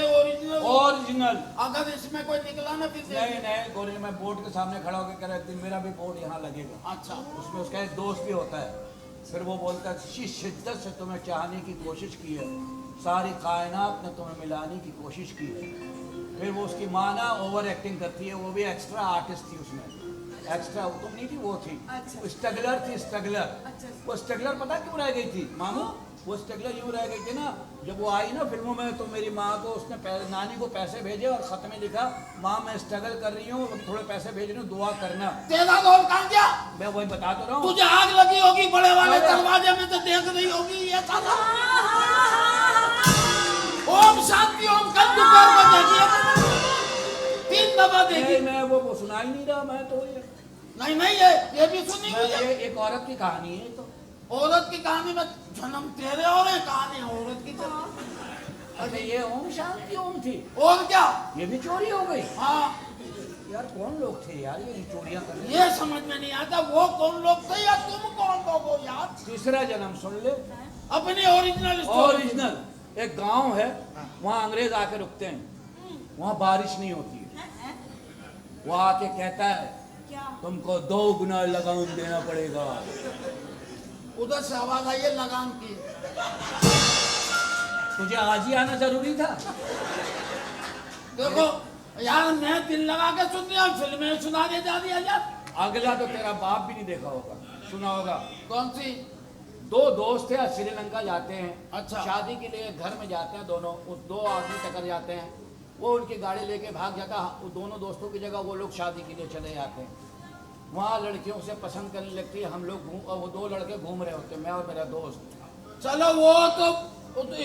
[SPEAKER 5] ओरिजिनल।
[SPEAKER 1] अगर इसमें कोई निकला ना फिर
[SPEAKER 5] नहीं गोरे, मैं बोर्ड के सामने खड़ा होकर कह रहा, मेरा भी बोर्ड यहाँ लगेगा।
[SPEAKER 1] अच्छा,
[SPEAKER 5] उसमें उसका एक दोस्त भी होता है। फिर वो बोलता है, जिस शिद्दत से तुम्हें चाहने की कोशिश की है, सारी कायनात ने तुम्हें मिलाने की कोशिश की है। फिर वो उसकी माँ ना ओवर एक्टिंग करती है, वो भी एक्स्ट्रा आर्टिस्ट थी उसमें। एक्स्ट्रा वो तुम नहीं थी, वो थी। वो स्ट्रगलर थी, स्ट्रगलर। वो स्ट्रगलर पता क्यों रह गई थी मामू? वो स्ट्रगलर यूँ रह गई थी ना, जब वो आई ना फिल्मों में, तो मेरी माँ को उसने नानी को पैसे भेजे और खत में लिखा, माँ मैं स्ट्रगल कर रही हूँ, थोड़े पैसे भेज रही हूँ, दुआ करना।
[SPEAKER 1] तेरा रोल कहाँ गया?
[SPEAKER 5] मैं वही बता तो रहा हूँ।
[SPEAKER 1] तुझे आग लगी होगी बड़े वाले दरवाजे में, तो देख रही होगी ये साला। ओम शांति ओम, कल दोपहर को देखिए, 3 दफा देखी।
[SPEAKER 5] मैं वो सुना ही नहीं रहा मैं तो।
[SPEAKER 1] नहीं ये भी सुनी हुई है।
[SPEAKER 5] ये एक औरत की कहानी है। तो
[SPEAKER 1] औरत की कहानी में जन्म तेरे और है, कहानी औरत की जन्म।
[SPEAKER 5] अरे ये ओम शांति ओम थी।
[SPEAKER 1] और क्या?
[SPEAKER 5] ये भी चोरी हो गई।
[SPEAKER 1] हाँ,
[SPEAKER 5] यार कौन लोग थे यार ये चोरियां कर रहे?
[SPEAKER 1] ये समझ में नहीं आता, वो कौन लोग थे या तुम कौन लोग हो यार।
[SPEAKER 5] तीसरा जन्म सुन ले,
[SPEAKER 1] अपनी ओरिजिनल
[SPEAKER 5] ओरिजिनल। एक गांव है, वहाँ अंग्रेज आके रुकते हैं। वहाँ बारिश नहीं होती है। वो आके कहता है, तुमको 2 गुना लगान देना पड़ेगा।
[SPEAKER 1] उधर से आवाज आई है लगान की।
[SPEAKER 5] तुझे आज ही आना जरूरी था।
[SPEAKER 1] देखो यार, मैं दिल लगा के सुन रहा हूँ, फिल्में सुना दे जा रही है यार।
[SPEAKER 5] अगला तो तेरा बाप भी नहीं देखा होगा, सुना होगा।
[SPEAKER 1] कौन सी?
[SPEAKER 5] 2 दोस्त थे, श्रीलंका जाते हैं।
[SPEAKER 1] अच्छा।
[SPEAKER 5] शादी के लिए घर में जाते हैं दोनों। उस 2 आदमी टकर जाते हैं। वो उनकी गाड़ी लेके भाग जाता। वो दोनों दोस्तों की जगह वो लोग शादी के लिए चले जाते हैं। वहाँ लड़कियों से पसंद करने लगती है। हम लोग वो 2 लड़के घूम रहे होते हैं, मैं और मेरा दोस्त।
[SPEAKER 1] चलो वो तो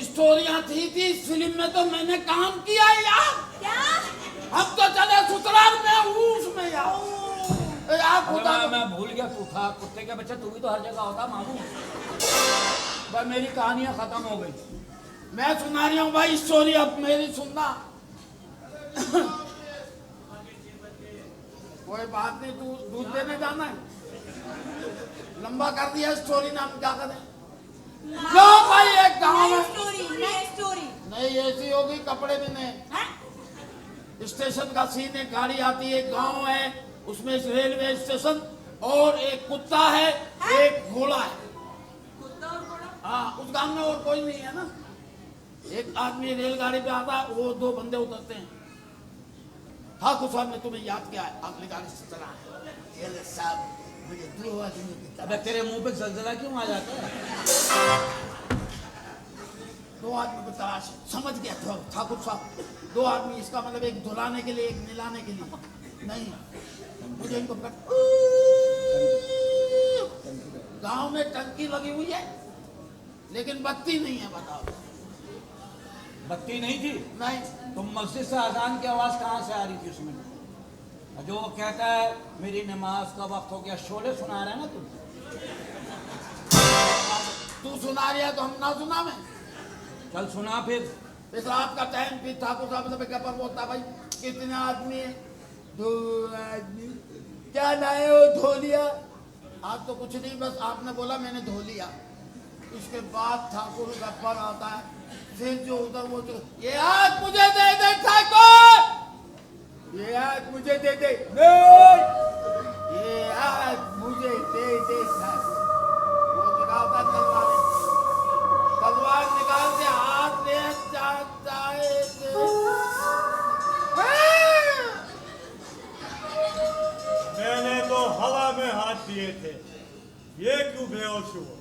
[SPEAKER 1] स्टोरियाँ थी इस फिल्म में, तो मैंने काम किया यार।
[SPEAKER 9] क्या?
[SPEAKER 1] हम तो चले ससुराल में, उसमें यार
[SPEAKER 5] मैं भूल गया, तू था कुत्ते के बच्चे, तू भी तो हर जगह होता मामू। बस मेरी कहानियां खत्म हो गई।
[SPEAKER 1] मैं सुना रही हूँ भाई स्टोरी, अब मेरी सुनना। कोई बात नहीं, तू दूध देने जाना है, लंबा कर दिया स्टोरी ना, हम क्या करें। लो भाई एक गाँव
[SPEAKER 9] नई
[SPEAKER 1] में
[SPEAKER 9] स्टोरी, नई स्टोरी।
[SPEAKER 1] नहीं ऐसी होगी, कपड़े भी नहीं।
[SPEAKER 9] हैं?
[SPEAKER 1] स्टेशन का सीन, एक गाड़ी आती है, गांव है, उसमें रेलवे स्टेशन और एक कुत्ता है, एक घोड़ा है।
[SPEAKER 7] कुत्ता और घोड़ा?
[SPEAKER 1] हाँ, उस गांव में और कोई नहीं है ना। एक आदमी रेलगाड़ी पे आता है, वो दो बंदे उतरते हैं। ठाकुर साहब ने तुम्हें याद किया है, अगली गाड़ी से चला है। ये ले साहब, मुझे 2 आदमी की
[SPEAKER 5] अबे तेरे मुंह पे जलजला क्यों आ जाता है?
[SPEAKER 1] 2 आदमी को तलाश है। समझ गया था ठाकुर साहब, 2 आदमी, इसका मतलब एक धुलाने के लिए, एक मिलाने के लिए। नहीं, मुझे इनको गांव में टंकी लगी हुई है, लेकिन बत्ती नहीं है। बताओ।
[SPEAKER 5] बत्ती नहीं थी?
[SPEAKER 1] नहीं,
[SPEAKER 5] तुम मस्जिद से अजान की आवाज कहाँ से आ रही थी उसमें? जो वो कहता है मेरी नमाज का वक्त हो गया, शोले सुना रहा है ना तुम।
[SPEAKER 1] तू सुना रही है तो हम ना सुना में।
[SPEAKER 5] चल सुना फिर।
[SPEAKER 1] इस रात का टाइम भी ठाकुर साहब ने क्या पर बोलता, भाई कितने आदमी है? 2 आदमी। क्या लाए हो? धो लिया। आज तो कुछ नहीं, बस आपने बोला मैंने धो लिया। इसके बाद ठाकुर का पर आता है, फिर जो उधर वो जो, ये हाथ मुझे दे दे ठाकुर, ये हाथ मुझे दे दे, ये हाथ मुझे दे दे ठाकुर। वो निकालता है तलवार निकाल के हाथ ले जाता है।
[SPEAKER 10] मैंने तो हवा में हाथ दिए थे, ये क्यों बेहोश हुआ?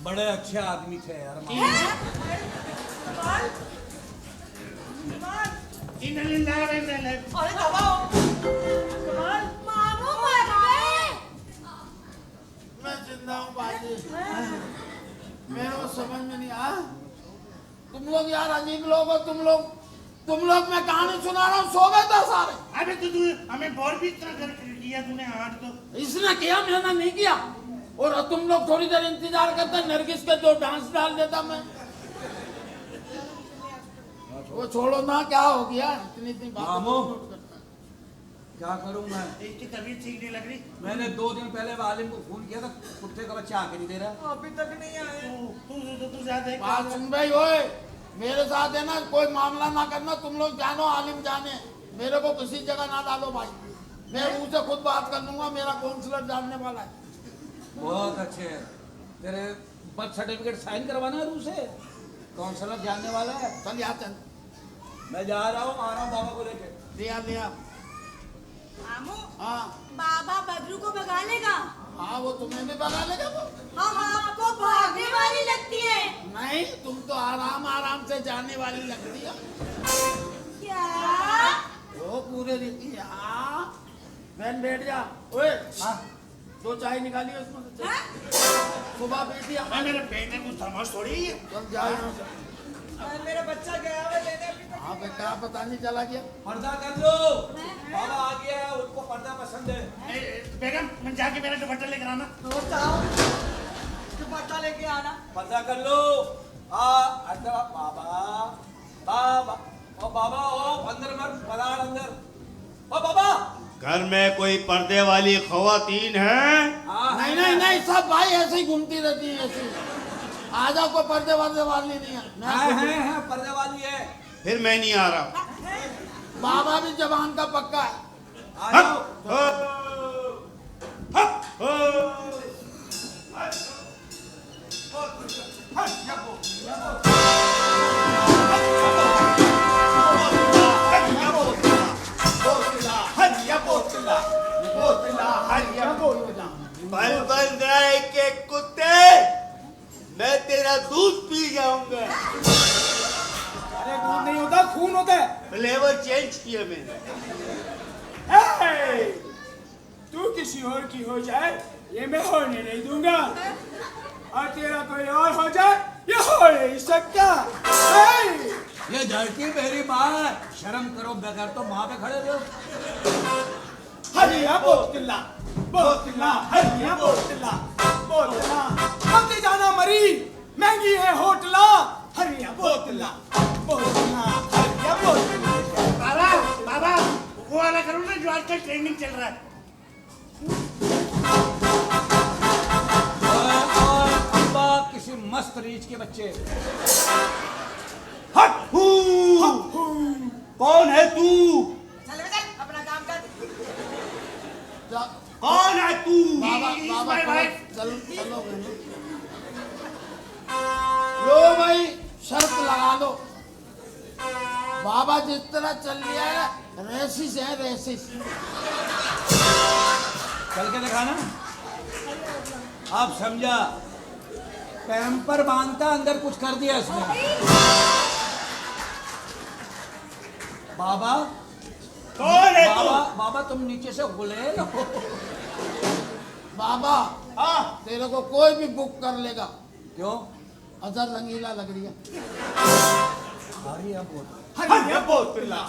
[SPEAKER 5] बड़े अच्छे आदमी थे यार।
[SPEAKER 7] अरे दबाओ। कमाल।
[SPEAKER 9] मामू मर गए।
[SPEAKER 1] मैं जिंदा हूँ बाजी। मेरे को समझ में नहीं आया। तुम लोग यार अजीब लोग हो। तुम लोग मैं कहानी सुना रहा हूँ, सो गए थे सारे।
[SPEAKER 6] अबे तू हमें बोर भी इतना कर दिया तूने आज तो।
[SPEAKER 1] इसने किया, मैंने नहीं किया। और तुम लोग थोड़ी देर इंतजार करते, नरगिस के 2 डांस डाल देता मैं। वो छोड़ो ना, क्या हो गया इतनी
[SPEAKER 5] मामू,
[SPEAKER 1] बात।
[SPEAKER 5] क्या करूं मैं?
[SPEAKER 6] इसकी तबीयत ठीक नहीं लग रही।
[SPEAKER 5] मैंने 2 दिन पहले वालिम को फोन किया था, कुत्ते का बच्चा आके नहीं दे रहा।
[SPEAKER 7] अभी तक नहीं आए।
[SPEAKER 6] तू ज्यादा
[SPEAKER 1] बात सुन भाई, ओए मेरे साथ है ना, कोई मामला ना करना। तुम लोग जानो, आलिम जाने, मेरे को किसी जगह ना डालो भाई। मैं उनसे खुद बात कर लूंगा, मेरा काउंसलर जानने वाला है।
[SPEAKER 5] बहुत अच्छे। तेरे बर्थ सर्टिफिकेट साइन करवाना है रूस से, काउंसलर जानने वाला है।
[SPEAKER 1] चल यार चल,
[SPEAKER 5] मैं जा रहा हूँ, आ रहा हूँ बाबा को लेके।
[SPEAKER 1] लिया।
[SPEAKER 9] मामू,
[SPEAKER 1] हाँ
[SPEAKER 9] बाबा बदरू को भगा लेगा।
[SPEAKER 1] हाँ, वो तुम्हें भी भगा लेगा वो।
[SPEAKER 9] हम आपको भागने वाली लगती है।
[SPEAKER 1] नहीं, तुम तो आराम से जाने वाली लगती है।
[SPEAKER 9] क्या?
[SPEAKER 1] वो पूरे रीति। हाँ, बहन बैठ जा। ओए हाँ, 2 चाय निकालिए उसमें से। सुबह पीती है।
[SPEAKER 6] मेरे बेटे को थर्मस थोड़ी है।
[SPEAKER 1] चल जाओ यहाँ से।
[SPEAKER 7] मेरा बच्चा गया हुआ लेने, अभी तक
[SPEAKER 1] हाँ, क्या पता नहीं चला गया।
[SPEAKER 5] पर्दा कर लो, बाबा आ गया है, उनको पर्दा पसंद है।
[SPEAKER 6] बेगम, मैं जाके मेरा दुपट्टा लेकर आना।
[SPEAKER 7] दुपट्टा लेके आना।
[SPEAKER 5] पर्दा कर लो। अंदर बाबा ओ बाबा, ओ अंदर मत, पधार अंदर। ओ बाबा,
[SPEAKER 10] घर में कोई पर्दे वाली खवातीन है?
[SPEAKER 1] नहीं, सब भाई ऐसे ही घूमती रहती है ऐसे। आ जाओ, कोई पर्दे वाली नहीं है।
[SPEAKER 5] है पर्दे वाली है।
[SPEAKER 10] फिर मैं नहीं आ रहा।
[SPEAKER 1] बाबा भी जबान का पक्का है।
[SPEAKER 5] आ जाओ।
[SPEAKER 3] बल राय के कुत्ते, मैं तेरा दूध पी जाऊंगा।
[SPEAKER 5] होता है?
[SPEAKER 10] फ्लेवर चेंज किया मैंने।
[SPEAKER 5] हे! तू किसी और की हो जाए ये मैं होने नहीं दूंगा, और तेरा कोई और हो जाए ये हो नहीं सकता। हे! ये धरती मेरी माँ है, शर्म करो, बगैर तो माँ पे खड़े रहो। हरिया बोतला बोतला, हरिया बोतला बोतला, मत जाना मरी महंगी है होटला, हरिया बोतला बोतला, हरिया बोतला।
[SPEAKER 6] बाबा बाबा वो वाला करो ना जो आजकल ट्रेंडिंग चल रहा है।
[SPEAKER 5] और अब्बा किसी मस्त रीच के बच्चे। हट हू, कौन है तू?
[SPEAKER 8] चल चल अपना काम कर।
[SPEAKER 5] कौन है तू?
[SPEAKER 1] बाबा चलो चलो लो भाई, शर्त लगा लो। बाबा जिस तरह चल लिया है, रेसिस है रेसिस।
[SPEAKER 5] चल के दिखाना। आप समझा, पैम्पर बांधता अंदर कुछ कर दिया इसने। बाबा
[SPEAKER 10] कौन है तू?
[SPEAKER 5] बाबा बाबा तुम नीचे से गुले ना हो।
[SPEAKER 1] बाबा
[SPEAKER 10] हाँ,
[SPEAKER 1] तेरे को कोई भी बुक कर लेगा।
[SPEAKER 5] क्यों?
[SPEAKER 1] अजर रंगीला लग रही है।
[SPEAKER 5] हरिया बोतला
[SPEAKER 10] हरिया बोतला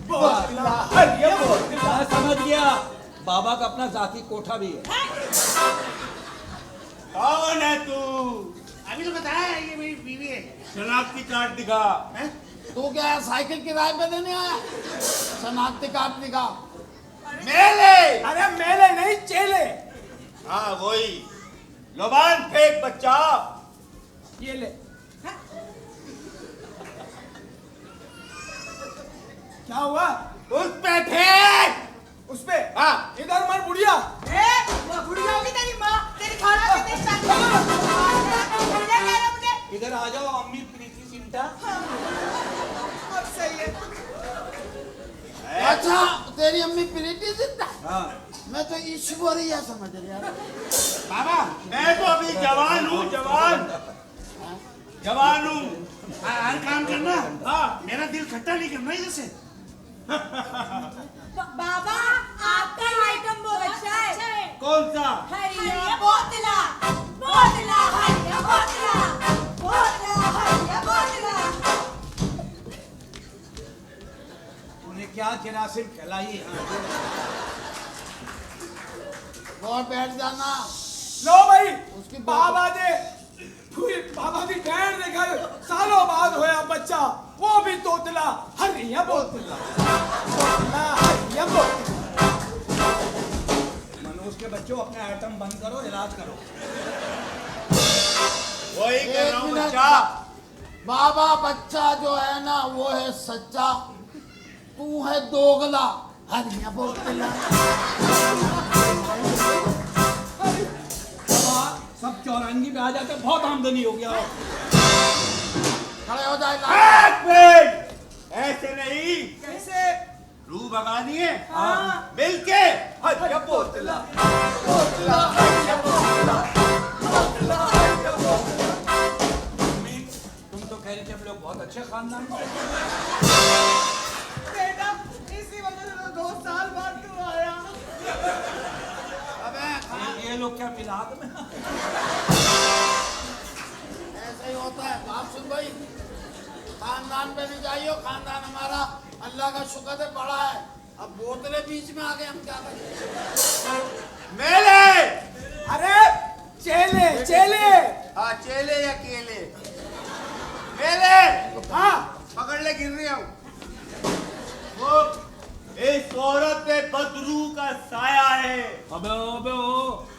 [SPEAKER 5] बोतला, हरिया बोतला। मैं समझ गया, बाबा का अपना जाती कोठा भी है।
[SPEAKER 10] कौन है तू?
[SPEAKER 6] अभी तो बताया ये मेरी बीवी है।
[SPEAKER 10] शनाख्ती कार्ड दिखा।
[SPEAKER 6] हैं?
[SPEAKER 1] तू क्या है, साइकिल किराए पे देने आया? शनाख्ती कार्ड दिखा।
[SPEAKER 10] मेले।
[SPEAKER 5] अरे मेले नहीं, चेले।
[SPEAKER 10] हाँ वही। लोबान फेंक बच्चा।
[SPEAKER 5] ये ले। क्या हुआ?
[SPEAKER 10] उस पे फेंक।
[SPEAKER 5] उस पे?
[SPEAKER 10] हाँ।
[SPEAKER 5] इधर मर बुढ़िया।
[SPEAKER 8] वो बुढ़िया होगी तेरी माँ, तेरी खाला कितनी शादी मुझे।
[SPEAKER 5] इधर आ जाओ अम्मी प्रीति सिंटा।
[SPEAKER 8] अब सही है।
[SPEAKER 1] अच्छा तेरी अम्मी प्रीति जिंदा?
[SPEAKER 5] हाँ।
[SPEAKER 1] मैं तो ईश्वरीय समझ रहा।
[SPEAKER 6] बाबा
[SPEAKER 10] मैं तो अभी जवान हूँ, जवान हूँ।
[SPEAKER 6] हर काम करना।
[SPEAKER 10] हाँ।
[SPEAKER 6] मेरा दिल खट्टा नहीं करना इधर से।
[SPEAKER 9] बाबा आपका आइटम बहुत अच्छा है।
[SPEAKER 10] कौन सा?
[SPEAKER 9] हरिया बोतला बोतला, हरिया बोतला बोतला, हरिया बोतला।
[SPEAKER 5] उन्हें क्या जरासीम खिलाई?
[SPEAKER 1] और बैठ जाना।
[SPEAKER 5] लो भाई,
[SPEAKER 1] उसकी
[SPEAKER 5] बाबा दे बाबा की गैर दे घर सालों बाद होया बच्चा, वो भी तोतला, हरिया बोतला बोतला, हरिया बोतला। मनोज के बच्चों अपने आइटम बंद करो, इलाज करो।
[SPEAKER 10] वही कर रहा हूँ
[SPEAKER 1] मिनट।
[SPEAKER 10] बच्चा।
[SPEAKER 1] बाबा बच्चा जो है ना वो है सच्चा, तू है दोगला, हरिया बोतला।
[SPEAKER 5] सब चौरंगी पे आ जाते, बहुत आमदनी हो गया।
[SPEAKER 1] खड़े हो जाए।
[SPEAKER 10] एक मिनट। ऐसे नहीं,
[SPEAKER 8] कैसे?
[SPEAKER 10] रूह भगा दिए।
[SPEAKER 8] हाँ।
[SPEAKER 10] मिलके हरिया बोतला
[SPEAKER 5] बोतला, हरिया बोतला बोतला, हरिया बोतला। मम्मी, तुम तो कह रही थी हम लोग बहुत अच्छे खानदान में।
[SPEAKER 8] बेटा इसी वजह से 2 साल बाद तू आया।
[SPEAKER 5] ये लोग क्या मिलाद में?
[SPEAKER 1] ऐसा ही होता है। बात सुन भाई, खानदान पे भी जाइयो, खानदान हमारा अल्लाह का शुक्र है बड़ा है। अब बोतलें बीच में आ गए, हम क्या करें?
[SPEAKER 10] मेले।
[SPEAKER 5] अरे चेले चेले।
[SPEAKER 10] हाँ चेले या केले। मेले।
[SPEAKER 5] हाँ
[SPEAKER 10] पकड़ ले, गिर रही हूँ। वो इस औरत पे बदरू का साया है।
[SPEAKER 5] अबे अबे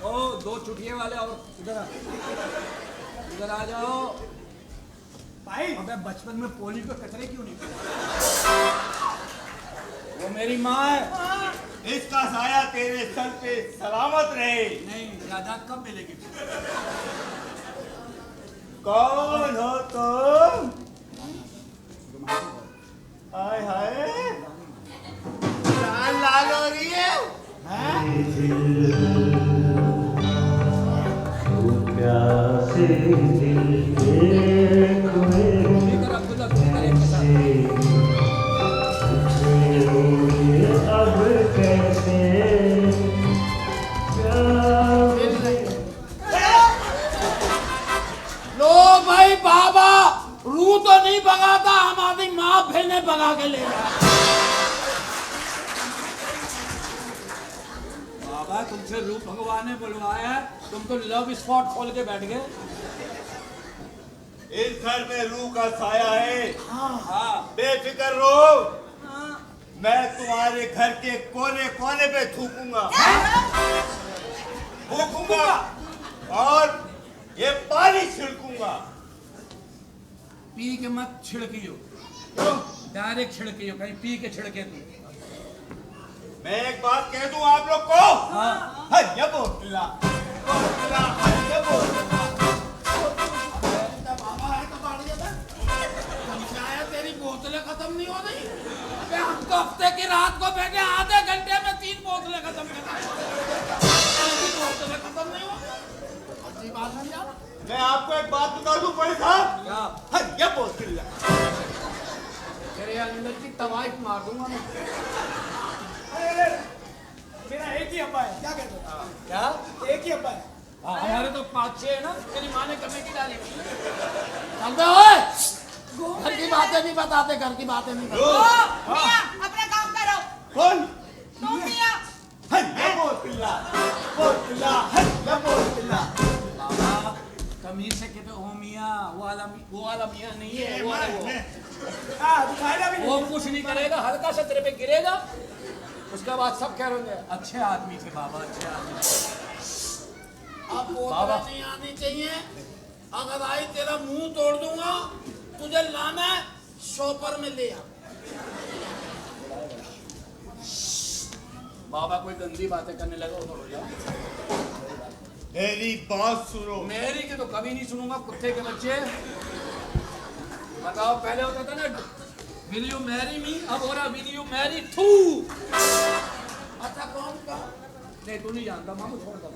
[SPEAKER 5] ओ 2 चुटिये वाले और इधर आ जाओ भाई। अबे बचपन में पोली को कचरे क्यों नहीं किया? वो मेरी माँ है।
[SPEAKER 10] इसका साया तेरे सर पे सलामत रहे।
[SPEAKER 5] नहीं, जायदाद कब मिलेगी?
[SPEAKER 10] कौन हो तुम? हाय हाय, लाल लाल हो रही है।
[SPEAKER 5] अब्दुल्ला,
[SPEAKER 1] उठा के ले जा।
[SPEAKER 5] बाबा तुमसे रूप भगवान ने बुलवाया है, तुम तो लव स्पॉट खोल के बैठ गए।
[SPEAKER 10] इस घर में रूह का साया है।
[SPEAKER 5] हाँ
[SPEAKER 10] बेफिक्र रहो, मैं तुम्हारे घर के कोने कोने पे थूकूंगा और ये पानी छिड़कूंगा।
[SPEAKER 5] पी के मत छिड़कियो, डायरेक्ट छिड़कियो, कहीं पी के छिड़के तू।
[SPEAKER 10] मैं एक बात कह दूं आप लोग को, हरिया बोतला बोतला हरिया बोतला।
[SPEAKER 1] बाबा है तो बाढ़ जाता, समझाया तेरी बोतलें खत्म नहीं हो रही। अबे हम तो हफ्ते की रात को बैठे आधे घंटे में 3 बोतलें खत्म कर बोतलें खत्म नहीं हो रही। अच्छी बात नहीं यार।
[SPEAKER 10] मैं आपको एक बात बता दूं बड़े साहब,
[SPEAKER 5] क्या?
[SPEAKER 10] हरिया बोतला
[SPEAKER 5] तेरे अंदर की तबाही मार दूंगा मैं।
[SPEAKER 6] मेरा एक ही अब्बा है, क्या कहते हो?
[SPEAKER 5] क्या?
[SPEAKER 6] एक ही अब्बा है।
[SPEAKER 5] हमारे तो 5-6 है ना, तेरी माँ ने कमेटी डाली।
[SPEAKER 1] चल बे ओए, घर की बातें नहीं बताते, घर की बातें नहीं बताते।
[SPEAKER 8] ओ मियां अपना काम करो।
[SPEAKER 10] कौन?
[SPEAKER 8] तुम मियां
[SPEAKER 10] हरिया बोतला बोतला हरिया बोतला।
[SPEAKER 5] बाबा कमीज से कहते हो मियाँ, वो वाला मियाँ नहीं है, वो वाला वो कुछ नहीं करेगा, हल्का सा तेरे पे गिरेगा, उसके बाद सब कह रहे हैं अच्छे आदमी थे बाबा, अच्छे आदमी।
[SPEAKER 1] अब बोतलें नहीं आनी चाहिए, अगर आई तेरा मुंह तोड़ दूंगा। तुझे लाना है शॉपर में ले आ।
[SPEAKER 5] बाबा कोई गंदी बातें करने लगा उधर हो जाओ।
[SPEAKER 10] मेरी बात सुनो।
[SPEAKER 5] मेरी की तो कभी नहीं सुनूंगा, कुत्ते के बच्चे। बताओ, पहले होता था ना विल यू मैरी मी, अब हो रहा विल यू मैरी टू।
[SPEAKER 1] अच्छा कौन का?
[SPEAKER 5] नहीं तू नहीं जानता, मामू छोड़ दो।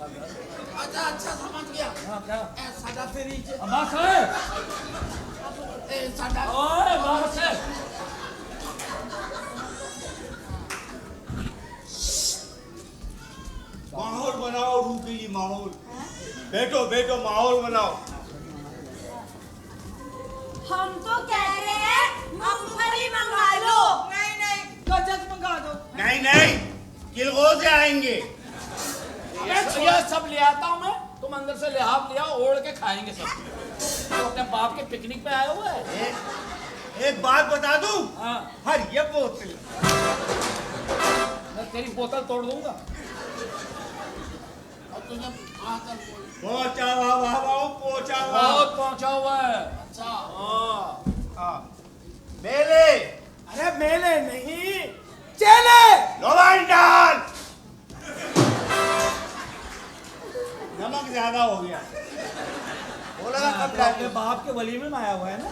[SPEAKER 1] अच्छा अच्छा समझ गया।
[SPEAKER 5] हाँ क्या?
[SPEAKER 1] ए साडा फ्रिज,
[SPEAKER 5] बस है,
[SPEAKER 1] ए साडा
[SPEAKER 5] ओए बस है।
[SPEAKER 10] माहौल बनाओ, रूह के लिए माहौल। बैठो बैठो, माहौल बनाओ।
[SPEAKER 9] हम तो कह रहे हैं मूंगफली मंगा लो।
[SPEAKER 8] नहीं नहीं
[SPEAKER 6] गजक मंगा दो।
[SPEAKER 10] नहीं नहीं, किलगो से आएंगे।
[SPEAKER 5] ये सब ले आता हूँ मैं, तुम अंदर से लिहाफ ले आओ, ओढ़ के खाएंगे सब। तो अपने बाप के पिकनिक में आया हुआ है।
[SPEAKER 10] एक बात बता दूं,
[SPEAKER 5] हाँ,
[SPEAKER 10] हरिया बोतल।
[SPEAKER 5] मैं तेरी बोतल तोड़ दूंगा।
[SPEAKER 1] और तुझे आकर बोल।
[SPEAKER 10] पहुंचा हुआ बाबा, पहुंचा हुआ।
[SPEAKER 5] बहुत पहुंचा हुआ है।
[SPEAKER 1] अच्छा
[SPEAKER 10] हाँ मेले
[SPEAKER 6] अरे मेले नहीं, चेले।
[SPEAKER 10] लोबान डाल। नमक ज्यादा हो गया। बोला ना कब
[SPEAKER 5] अपने
[SPEAKER 10] लाएंगे।
[SPEAKER 5] बाप के वलीमे में आया हुआ है ना।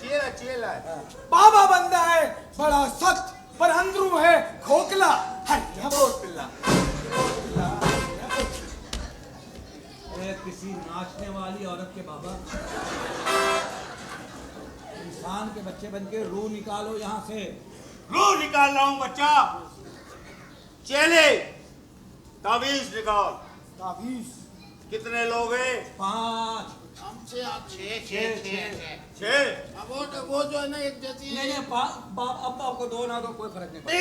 [SPEAKER 10] चेला चेला है।
[SPEAKER 6] बाबा बंदा है बड़ा सख्त, पर अंदरू है खोखला। हरिया बोतला।
[SPEAKER 5] अरे किसी नाचने वाली औरत के बाबा, इंसान के बच्चे बन के रूह निकालो यहाँ से।
[SPEAKER 10] रूह निकाल रहा हूँ बच्चा। चेले तावीज निकाल।
[SPEAKER 6] ताबीज
[SPEAKER 10] कितने लोग हैं?
[SPEAKER 5] 5
[SPEAKER 1] हमसे आप
[SPEAKER 10] 6।
[SPEAKER 1] अब वो जो है ना एक जैसी
[SPEAKER 5] नहीं नहीं, बाप अब आपको दो ना दो कोई फर्क नहीं पड़ता।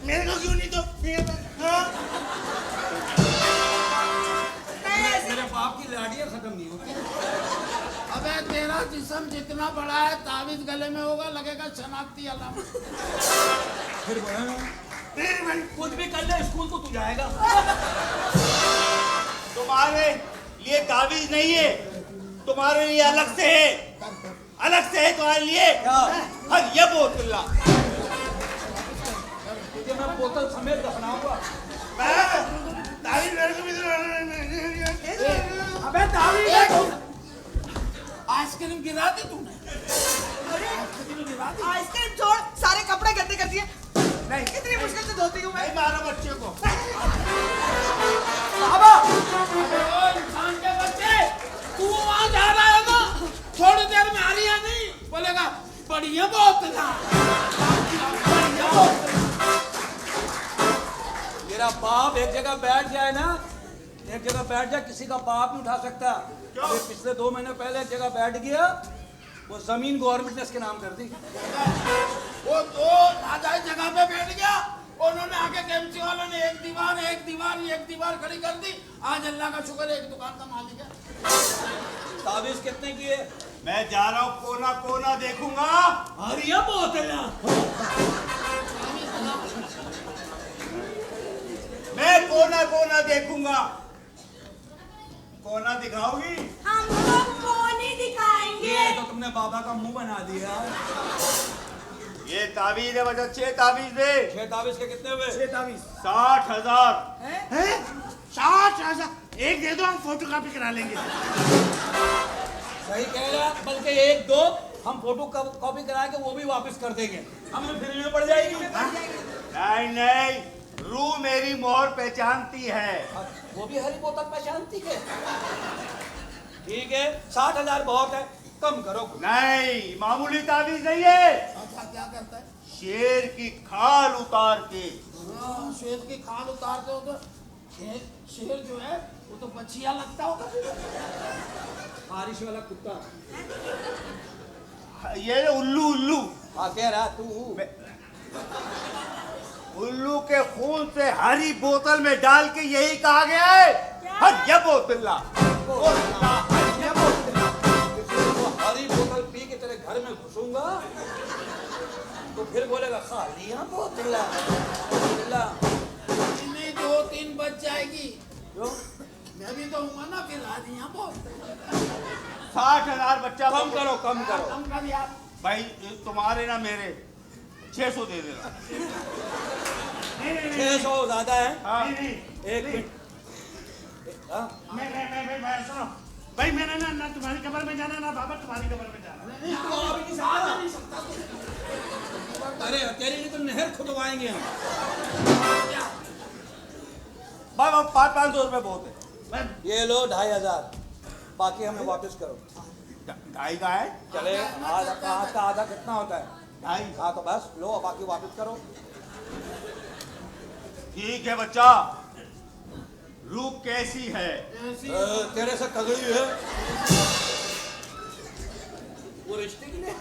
[SPEAKER 10] मेरे को क्यों नहीं तो?
[SPEAKER 5] मेरे बाप की लाड़ियाँ खत्म नहीं होती।
[SPEAKER 1] अबे तेरा जिस्म जितना बड़ा है, ताबीज गले में होगा, लगेगा शनाख्ती अलामत।
[SPEAKER 5] फिर कुछ भी कर ले, स्कूल तो तू जाएगा।
[SPEAKER 10] तुम्हारे लिए तावीज नहीं है, तुम्हारे लिए अलग से है, अलग से है तुम्हारे लिए। हरिया बोतला।
[SPEAKER 5] तुझे मैं बोतल समेत दफनाऊंगा।
[SPEAKER 10] तावीज मेरे को भी
[SPEAKER 6] अबे ताबीज
[SPEAKER 1] आइसक्रीम गिरा दी तूने।
[SPEAKER 8] आइसक्रीम छोड़, सारे कपड़े गंदे कर दिए। नहीं कितनी मुश्किल से धोती हूँ मैं।
[SPEAKER 10] नहीं मारो बच्चे को।
[SPEAKER 6] बाबा
[SPEAKER 1] ओ इंसान के बच्चे, तू वहाँ जा रहा है ना, थोड़ी देर में आ रही है नहीं, बोलेगा बढ़िया बोतला, बढ़िया बोतला।
[SPEAKER 5] मेरा बाप एक जगह बैठ जाए ना, एक जगह बैठ जाए, किसी का बाप नहीं उठा सकता। अभी पिछले 2 महीने पहले एक जगह बैठ गया, वो जमीन गवर्नमेंट ने इसके नाम कर दी।
[SPEAKER 1] वो तो नाजायज जगह पे बैठ गया, उन्होंने आके केएमसी वालों ने एक दीवार खड़ी कर दी। आज अल्लाह का शुक्र है एक दुकान का मालिक है।
[SPEAKER 5] ताबीज कितने की है?
[SPEAKER 10] मैं जा रहा हूँ कोना कोना देखूंगा।
[SPEAKER 5] अरे ये बहुत है ना।
[SPEAKER 10] मैं कोना कोना देखूंगा। कोना दिखाओगी?
[SPEAKER 9] हम लोग कौन ही दिखाएंगे।
[SPEAKER 5] ये तो तुमने बाबा का मुंह बना दिया।
[SPEAKER 10] ये ताबीज है बच्चा, 6 ताबीज दे।
[SPEAKER 5] 6 ताबीज के कितने हुए?
[SPEAKER 6] 6 ताबीज
[SPEAKER 10] 60,000।
[SPEAKER 6] हैं? 60,000 एक दे दो, हम फोटो कॉपी करा लेंगे।
[SPEAKER 5] सही कह रहा, बल्कि 1 2 हम फोटो कॉपी करा के वो भी वापस कर देंगे, हमें फ्री में पड़ जाएगी।
[SPEAKER 10] नहीं नहीं, रू मेरी मोहर पहचानती है।
[SPEAKER 5] वो भी हरी बोतल पहचानती है। ठीक है, 60,000 बहुत है, कम करो।
[SPEAKER 10] नहीं, मामूली ताबीज नहीं है।
[SPEAKER 1] अच्छा क्या करता है?
[SPEAKER 10] शेर की खाल उतार के।
[SPEAKER 1] हाँ, शेर की खाल उतारते हो तो शेर जो है वो तो बचिया लगता होगा।
[SPEAKER 5] बारिश वाला कुत्ता।
[SPEAKER 10] ये उल्लू उल्लू।
[SPEAKER 5] हाँ कह रहा तू।
[SPEAKER 10] उल्लू के खून से हरी बोतल में डाल के यही कहा गया है, हर ये बोतला।
[SPEAKER 5] हरी बोतल पी के तेरे घर में घुसूंगा तो फिर बोलेगा खाली बोतला।
[SPEAKER 1] नहीं 2-3 बच जाएगी।
[SPEAKER 5] क्यों?
[SPEAKER 1] मैं भी तो हूँ ना, फिर राजियाँ बहुत
[SPEAKER 10] 60,000 बच्चा।
[SPEAKER 5] कम करो कम करो।
[SPEAKER 1] कम कर यार।
[SPEAKER 10] भाई तुम्हारे ना मेरे 600 दे देना।
[SPEAKER 5] 600 ज्यादा है।
[SPEAKER 10] हाँ।
[SPEAKER 5] एक मिनट। हाँ?
[SPEAKER 6] मैं सुनो भाई, मैंने ना तुम्हारी कब्र में जाना, ना बाबा तुम्हारी कब्र में जाना।
[SPEAKER 1] नहीं सकता।
[SPEAKER 5] अरे तेरे लिए तो नहर खुदवाएंगे हम।
[SPEAKER 10] भाई 500 रुपए बहुत है।
[SPEAKER 5] ये लो 2,500, बाकी हमें वापस करो।
[SPEAKER 10] ढाई का है?
[SPEAKER 5] चले आधा का आधा कितना होता है?
[SPEAKER 10] 2.5।
[SPEAKER 5] हाँ तो बस लो, बाकी वापस करो।
[SPEAKER 10] ठीक है बच्चा। रूह कैसी है?
[SPEAKER 5] तेरे से तगड़ी है। वो रिश्ते की नहीं।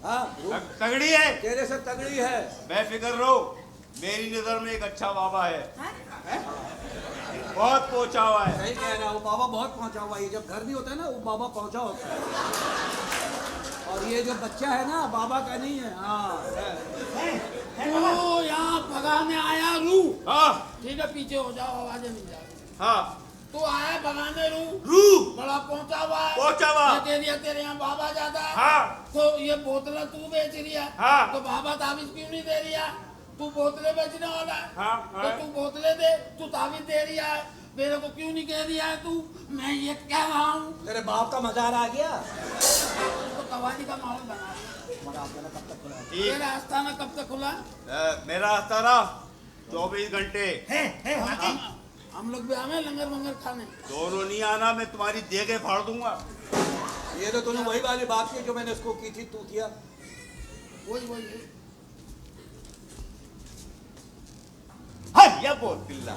[SPEAKER 5] हाँ
[SPEAKER 10] तगड़ी है।
[SPEAKER 5] तेरे से तगड़ी है।
[SPEAKER 10] बेफिक्र रहो, मेरी नजर में एक अच्छा बाबा है। बहुत पहुंचा हुआ है।
[SPEAKER 5] सही कह रहा है, वो बाबा बहुत पहुंचा हुआ है। जब घर नहीं होता है ना, वो बाबा पहुंचा होता है। और ये जो बच्चा है ना, बाबा का नहीं है। हाँ
[SPEAKER 1] तू यहाँ भगाने आया रू।
[SPEAKER 10] हाँ
[SPEAKER 1] ठीक है, पीछे हो जाओ, आवाजें नहीं जाएगी।
[SPEAKER 10] हाँ।
[SPEAKER 1] तू आया भगाने रू। बड़ा पहुंचा हुआ है।
[SPEAKER 10] पहुंचा हुआ।
[SPEAKER 1] ये तेरे यहाँ बाबा ज्यादा है।
[SPEAKER 10] हाँ।
[SPEAKER 1] तो ये बोतल तू बेच रही है।
[SPEAKER 10] हाँ।
[SPEAKER 1] तो बाबा ताबीज क्यों नहीं दे रही है? तू बोतलें बेचने वाला है।
[SPEAKER 10] हाँ,
[SPEAKER 1] तो
[SPEAKER 10] हाँ।
[SPEAKER 1] तू बोतलें दे, तू ताबीज दे रही है, मेरे को क्यों नहीं कह दिया है तू? मैं ये कह रहा हूँ।
[SPEAKER 5] तेरे बाप का मजार आ गया।
[SPEAKER 1] तो कवाली का माहौल बना दिया।
[SPEAKER 5] कब तक खुला?
[SPEAKER 1] तेरा आस्थाना कब तक खुला?
[SPEAKER 10] मेरा आस्थाना 24 घंटे।
[SPEAKER 1] हम लोग भी आवे लंगर वंगर खाने।
[SPEAKER 10] दोनों नहीं आना, मैं तुम्हारी देगे फाड़ दूंगा।
[SPEAKER 5] ये तो तूने वही वाली बात की जो मैंने उसको की थी, तू किया।
[SPEAKER 1] वही
[SPEAKER 10] हाँ ये बोतला।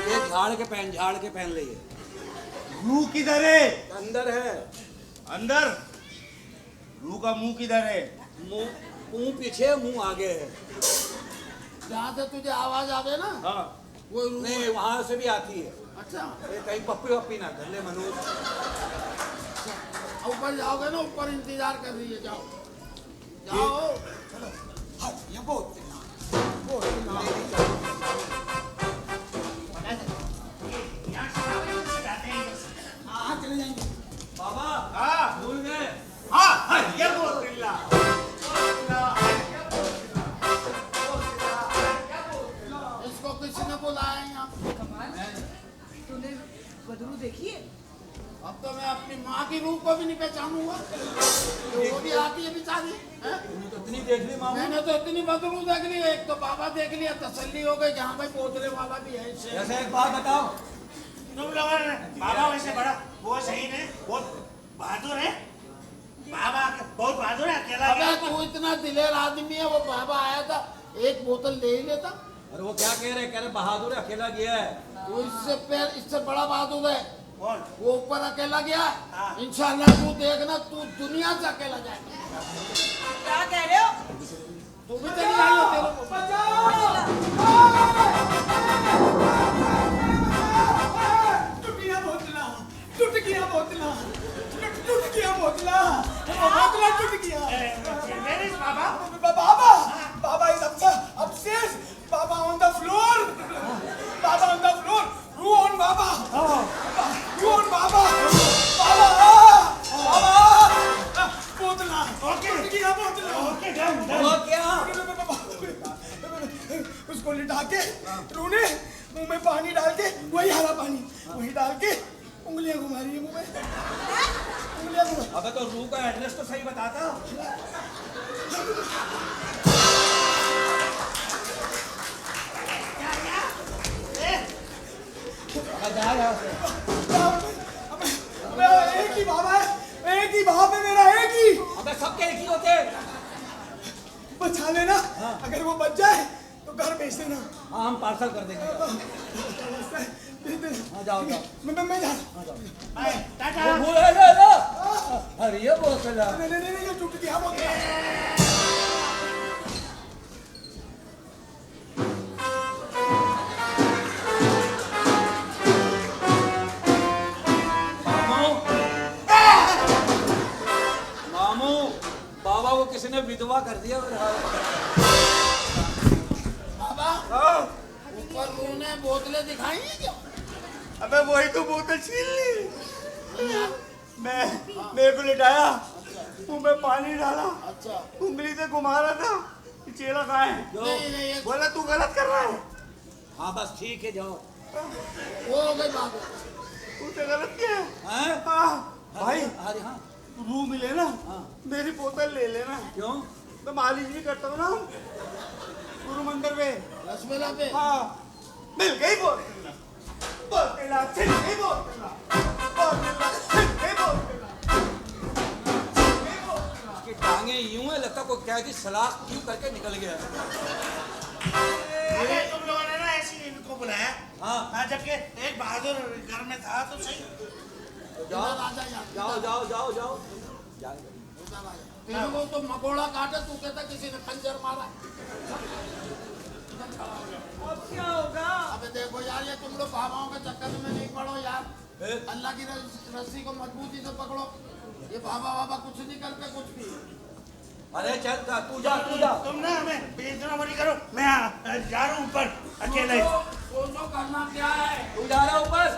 [SPEAKER 5] ये झाड़ के पहन ले।
[SPEAKER 10] रूह किधर है?
[SPEAKER 5] अंदर है।
[SPEAKER 10] अंदर? रूह का मुंह किधर है?
[SPEAKER 5] मुंह पीछे, मुंह आगे है।
[SPEAKER 1] जहाँ से तुझे आवाज आवे ना,
[SPEAKER 10] हाँ।
[SPEAKER 1] वो
[SPEAKER 5] नहीं, वहां से भी आती है।
[SPEAKER 1] अच्छा,
[SPEAKER 5] ये कहीं पप्पी वप्पी ना कर ले मनोज।
[SPEAKER 1] ऊपर जाओगे ना, ऊपर इंतजार कर रही है। जाओ जाओ।
[SPEAKER 5] हाँ, ये बहुत चले जाएंगे। बाबा
[SPEAKER 10] हाँ।
[SPEAKER 5] भूल गए।
[SPEAKER 10] हाँ ये बोतला।
[SPEAKER 1] इसको किसी ने बुलाया यहाँ?
[SPEAKER 8] तूने बदरू देखी है?
[SPEAKER 1] अब तो मैं अपनी माँ की रूह को भी नहीं पहचानूंगा। वो भी आती है बेचारी।
[SPEAKER 5] तूने तो इतनी देख ली मामू।
[SPEAKER 1] मैंने तो इतनी बदरू देख ली, एक तो बाबा देख लिया, तसल्ली हो गई कि हाँ भाई बोतले वाला भी है इससे।
[SPEAKER 5] जैसे एक बात बताओ,
[SPEAKER 6] तुम लोगों ने बाबा वैसे बड़ा वो सही है, बहुत बहादुर है। बाबा बहुत बहादुर है, अकेला
[SPEAKER 1] अबे
[SPEAKER 6] गया।
[SPEAKER 1] तू इतना दिलेर आदमी है, वो बाबा आया था, एक बोतल ले ही लेता।
[SPEAKER 5] और वो क्या कह रहे बहादुर अकेला गया है।
[SPEAKER 1] तू इससे बड़ा बहादुर है।
[SPEAKER 6] कौन?
[SPEAKER 1] वो ऊपर अकेला गया,
[SPEAKER 6] हाँ।
[SPEAKER 1] इंशाल्लाह तू देखना, तू दुनिया से अकेला जाएगा।
[SPEAKER 8] क्या कह रहे हो?
[SPEAKER 1] तू भी चली आई हो तेरे को।
[SPEAKER 5] टूट गया बोतला, टूट गया बोतला, टूट गया बोतला, बोतला टूट गया।
[SPEAKER 6] मेरे बाबा
[SPEAKER 5] बाबा, बाबा is upstairs, Baba on the floor, Baba on the floor, रू on बाबा, रू on बाबा, बाबा, बोतला, टूट गया बोतला।
[SPEAKER 6] Okay done done.
[SPEAKER 5] वो क्या? उसको लिटा के रू ने मुंह में पानी डाल के, वही हरा पानी वही डाल के उंगलियां घुमा रही है मुंह में, उंगलियां घुमा। अबे तो रू का एड्रेस तो सही बताता। एक ही बाबा है, एक ही बाप है मेरा, एक ही। अबे सबके एक ही होते। बचा लेना, अगर वो बच जाए तो घर भेज देना। हाँ हम पार्सल कर देंगे। हाँ जाओ जाओ। मैं जा।
[SPEAKER 6] बाय टाटा।
[SPEAKER 5] अरे ये बोतला। नहीं ये टूट गया बोतला। बाबा को किसी ने विधवा कर दिया।
[SPEAKER 1] बाबा ऊपर तूने बोतलें दिखाई हैं क्या?
[SPEAKER 10] अबे वही तो बोतल छीन ली। मैं मेरे को लिटाया, मुंह में पानी डाला,
[SPEAKER 1] अच्छा
[SPEAKER 10] उंगली से घुमा रहा था। चेला कहाँ है?
[SPEAKER 1] नहीं
[SPEAKER 10] बोला तू गलत कर रहा है।
[SPEAKER 5] हाँ बस ठीक है जाओ।
[SPEAKER 1] वो हो गई बाबू।
[SPEAKER 10] तूने गलत किया है।
[SPEAKER 5] हाँ
[SPEAKER 10] भाई
[SPEAKER 5] अरे हाँ
[SPEAKER 10] रू मिले ना, मेरी बोतल ले लेना।
[SPEAKER 5] क्यों?
[SPEAKER 10] मैं मालिश भी करता हूँ ना गुरु मंदिर में।
[SPEAKER 1] रसमेला पे
[SPEAKER 10] हाँ मिल गई बोतल, बोतल छिल गई बोतल, बोतल छिल गई बोतल।
[SPEAKER 5] उसकी टांगे यूं है, लगता कोई क्या की सलाख यूं करके निकल गया।
[SPEAKER 6] अरे तुम लोगों ने ना ऐसे इनको बुलाया।
[SPEAKER 5] हाँ
[SPEAKER 6] जबकि एक बहादुर घर में था तो सही।
[SPEAKER 5] जाओ जाओ जाओ जाओ।
[SPEAKER 1] तेरे को तो मकोड़ा काटे, तू कहता किसी ने खंजर मारा।
[SPEAKER 7] अब क्या होगा?
[SPEAKER 1] अबे देखो यार, ये तुम लोग बाबाओं के चक्कर में नहीं पड़ो यार। अल्लाह की रस्सी को मजबूती से पकड़ो। ये बाबा कुछ नहीं करते कुछ भी।
[SPEAKER 5] अरे चल तू जा।
[SPEAKER 6] तुम ना हमें बेइज्जती मत करो। मैं जा रहा हूँ ऊपर अकेले।
[SPEAKER 1] सोचो करना क्या है।
[SPEAKER 5] तू जा रहा ऊपर।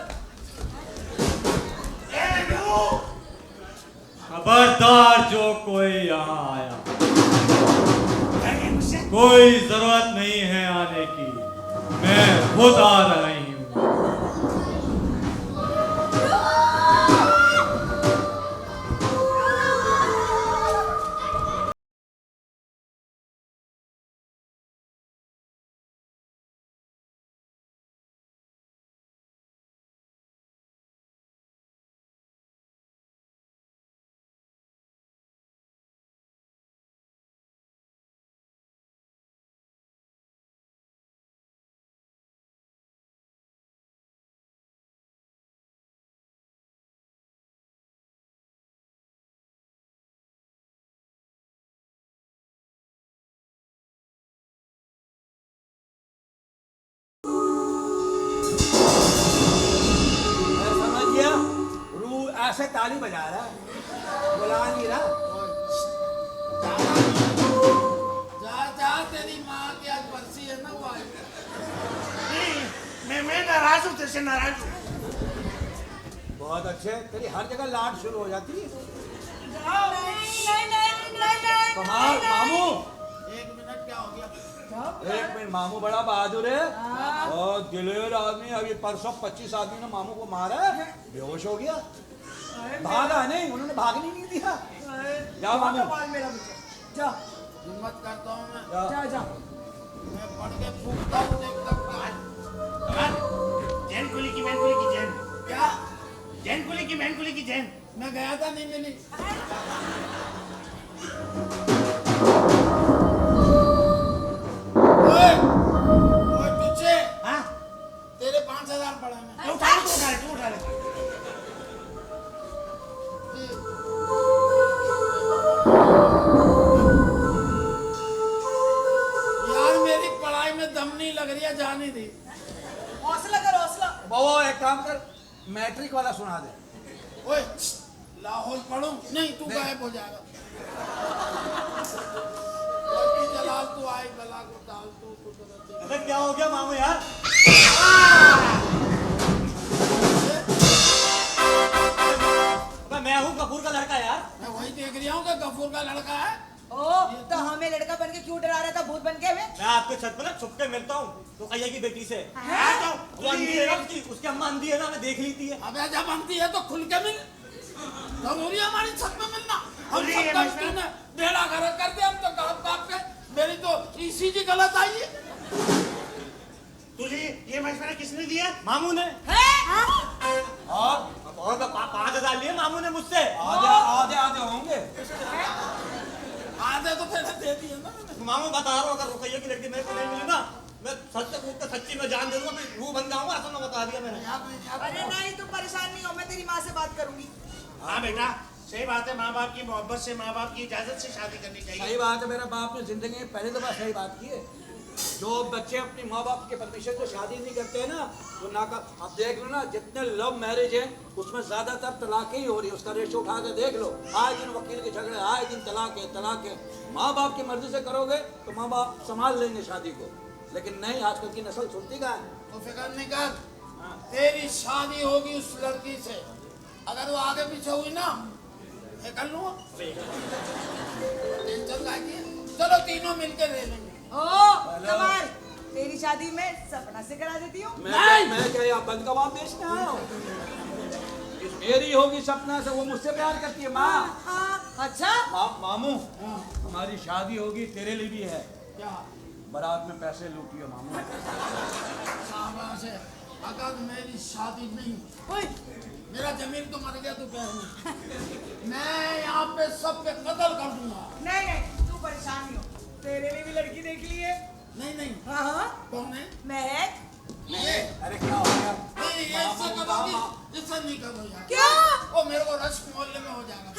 [SPEAKER 11] खबरदार जो कोई यहाँ आया, कोई जरूरत नहीं है आने की, मैं खुद आ रही हूँ।
[SPEAKER 5] ऐसे ताली बजा रहा है, बुला नहीं रहा।
[SPEAKER 1] जा तेरी माँ की आज बरसी है ना, वो आई।
[SPEAKER 6] नहीं मैं नाराज हूँ, तेरे से नाराज हूँ।
[SPEAKER 5] बहुत अच्छे, तेरी हर जगह लाड शुरू हो जाती है। कमाल मामू।
[SPEAKER 1] एक मिनट क्या हो गया?
[SPEAKER 5] एक मिनट, मामू बड़ा बहादुर है और दिलेर आदमी। अभी परसों 25 आदमी ने मामू को मारा है, बेहोश हो गया। भागा नहीं, उन्होंने भागने नहीं दिया। जाओ मामू,
[SPEAKER 7] मेरा बच्चा जा।
[SPEAKER 1] हिम्मत करता हूँ मैं।
[SPEAKER 7] जा
[SPEAKER 1] मैं पढ़ के फूकता हूँ, देखता हूँ।
[SPEAKER 6] जैन कुली की मैन कुली की जैन।
[SPEAKER 1] क्या?
[SPEAKER 6] जैन कुली की मैन कुली की जैन।
[SPEAKER 1] मैं गया था, नहीं मिली। ओए पीछे।
[SPEAKER 6] हाँ
[SPEAKER 1] तेरे 5000
[SPEAKER 5] काम कर, मैट्रिक वाला सुना दे।
[SPEAKER 1] ओए लाहौल पढ़ूं नहीं, तू गायब हो जाएगा। जलाल तू आए गला को डाल तू कुदरत।
[SPEAKER 10] अरे क्या हो गया मामू यार? मैं हूँ कपूर का लड़का यार।
[SPEAKER 1] मैं वही देख रहा हूँ कि गफूर का लड़का है।
[SPEAKER 8] ओ तो हमें लड़का बन के क्यों डरा रहा था भूत बन के हमें?
[SPEAKER 10] मैं आपके छत पर ना छुप के मिलता हूँ तो कहिए की बेटी से। वो अंधी है ना उसकी अम्मा अंधी है ना, मैं देख ली थी।
[SPEAKER 1] अबे जब अंधी है तो खुल के मिल, जरूरी है हमारी छत में मिलना। हम सब तूने बेड़ा गर्क कर दिया, हम तो काप के मेरी तो ईसीजी गलत आई है।
[SPEAKER 6] तुझे ये मशवरा किसने दिया?
[SPEAKER 10] मामू ने। और 5,000 लिए मामू ने मुझसे।
[SPEAKER 5] आधे होंगे।
[SPEAKER 1] आधे तो पहले दे दिए ना मैंने।
[SPEAKER 10] मामू बता रहा हूँ, अगर रुकैया की लड़की मेरे को नहीं मिली ना, मैं सच से कूद के सच्ची में जान दे दूंगा, फिर रूह बन जाऊंगा। ऐसा मैं बता दिया मैंने।
[SPEAKER 8] अरे नहीं तुम परेशान नहीं हो, मैं तेरी माँ से बात करूंगी।
[SPEAKER 6] हाँ बेटा सही बात है, माँ बाप की मोहब्बत से, माँ बाप की इजाजत से शादी करनी चाहिए।
[SPEAKER 5] सही बात है, मेरे बाप ने जिंदगी में पहले दफा सही बात की है। जो बच्चे अपनी माँ बाप के परमिशन से शादी नहीं करते हैं ना, वो अब देख लो ना, जितने लव मैरिज हैं उसमें ज्यादातर तलाक ही हो रही है। उसका रेशो उठा के देख लो, आए दिन वकील के झगड़े, आए दिन तलाक है। माँ बाप की मर्जी से करोगे तो माँ बाप संभाल लेंगे शादी को, लेकिन नहीं, आजकल की नस्ल सुनती कहाँ है।
[SPEAKER 1] तो फिक्र नहीं कर, तेरी शादी होगी उस लड़की से। अगर वो आगे पीछे हुई ना, मैं कर लूंगा। टेंशन लागी, चलो तीनों मिलकर ले लेंगे।
[SPEAKER 8] ओ कमाल, तेरी शादी में सपना से करा देती हूँ।
[SPEAKER 5] मैं क्या यहाँ बंद कबाब बेचने आया हूँ? मेरी होगी सपना से, वो मुझसे प्यार करती है माँ।
[SPEAKER 8] अच्छा
[SPEAKER 5] मामू, हमारी शादी होगी, तेरे लिए भी है।
[SPEAKER 1] क्या
[SPEAKER 5] बारात में पैसे लूटियो मामू।
[SPEAKER 1] शाबाश है। अगर मेरी शादी नहीं हुई, मेरा जमीन तो मर गया, तू कह रही मैं यहाँ पे सबके कत्ल कर दूंगा।
[SPEAKER 8] नहीं तू परेशान नहीं हो, तेरे लिए भी लड़की देख ली है।
[SPEAKER 1] नहीं
[SPEAKER 8] हाँ
[SPEAKER 1] कौन है?
[SPEAKER 8] महक।
[SPEAKER 5] अरे क्या हो गया?
[SPEAKER 1] नहीं ऐसा करोगी, इससे नहीं करो यार।
[SPEAKER 8] क्या?
[SPEAKER 1] वो मेरे को रश मोहल्ले में हो जाएगा।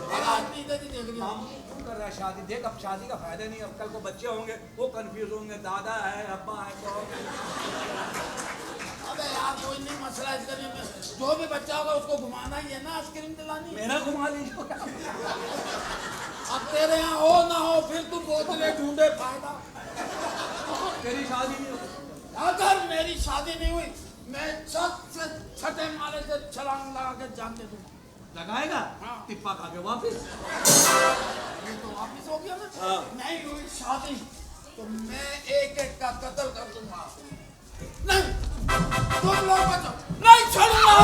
[SPEAKER 1] और आदमी इधर ही देख रही
[SPEAKER 5] मामू क्यों कर रहा है शादी? देख अब शादी का फायदा नहीं, अब कल को बच्चे होंगे वो कंफ्यूज होंगे, दादा है अब्बा है कौन है।
[SPEAKER 1] अबे यार कोई नहीं मसला, इसके लिए में जो भी बच्चा होगा उसको घुमाना ही है ना, आइसक्रीम दिलानी है।
[SPEAKER 5] मेरा घुमा लीजिए।
[SPEAKER 1] अब तेरे यहाँ हो ना हो, फिर तू बोतले ढूंढे फायदा।
[SPEAKER 5] तेरी शादी नहीं होगी।
[SPEAKER 1] अगर मेरी शादी नहीं हुई, मैं छत से छठे माले से छलांग लगा के जान दे दूंगा।
[SPEAKER 5] लगाएगा?
[SPEAKER 1] हाँ।
[SPEAKER 5] टिप्पा खा के वापिस।
[SPEAKER 1] ये तो वापिस हो गया ना।
[SPEAKER 5] हाँ।
[SPEAKER 1] नहीं हुई शादी तो मैं एक का कत्ल कर दूंगा। नहीं तुम लोग बचो, नहीं छोड़ूंगा।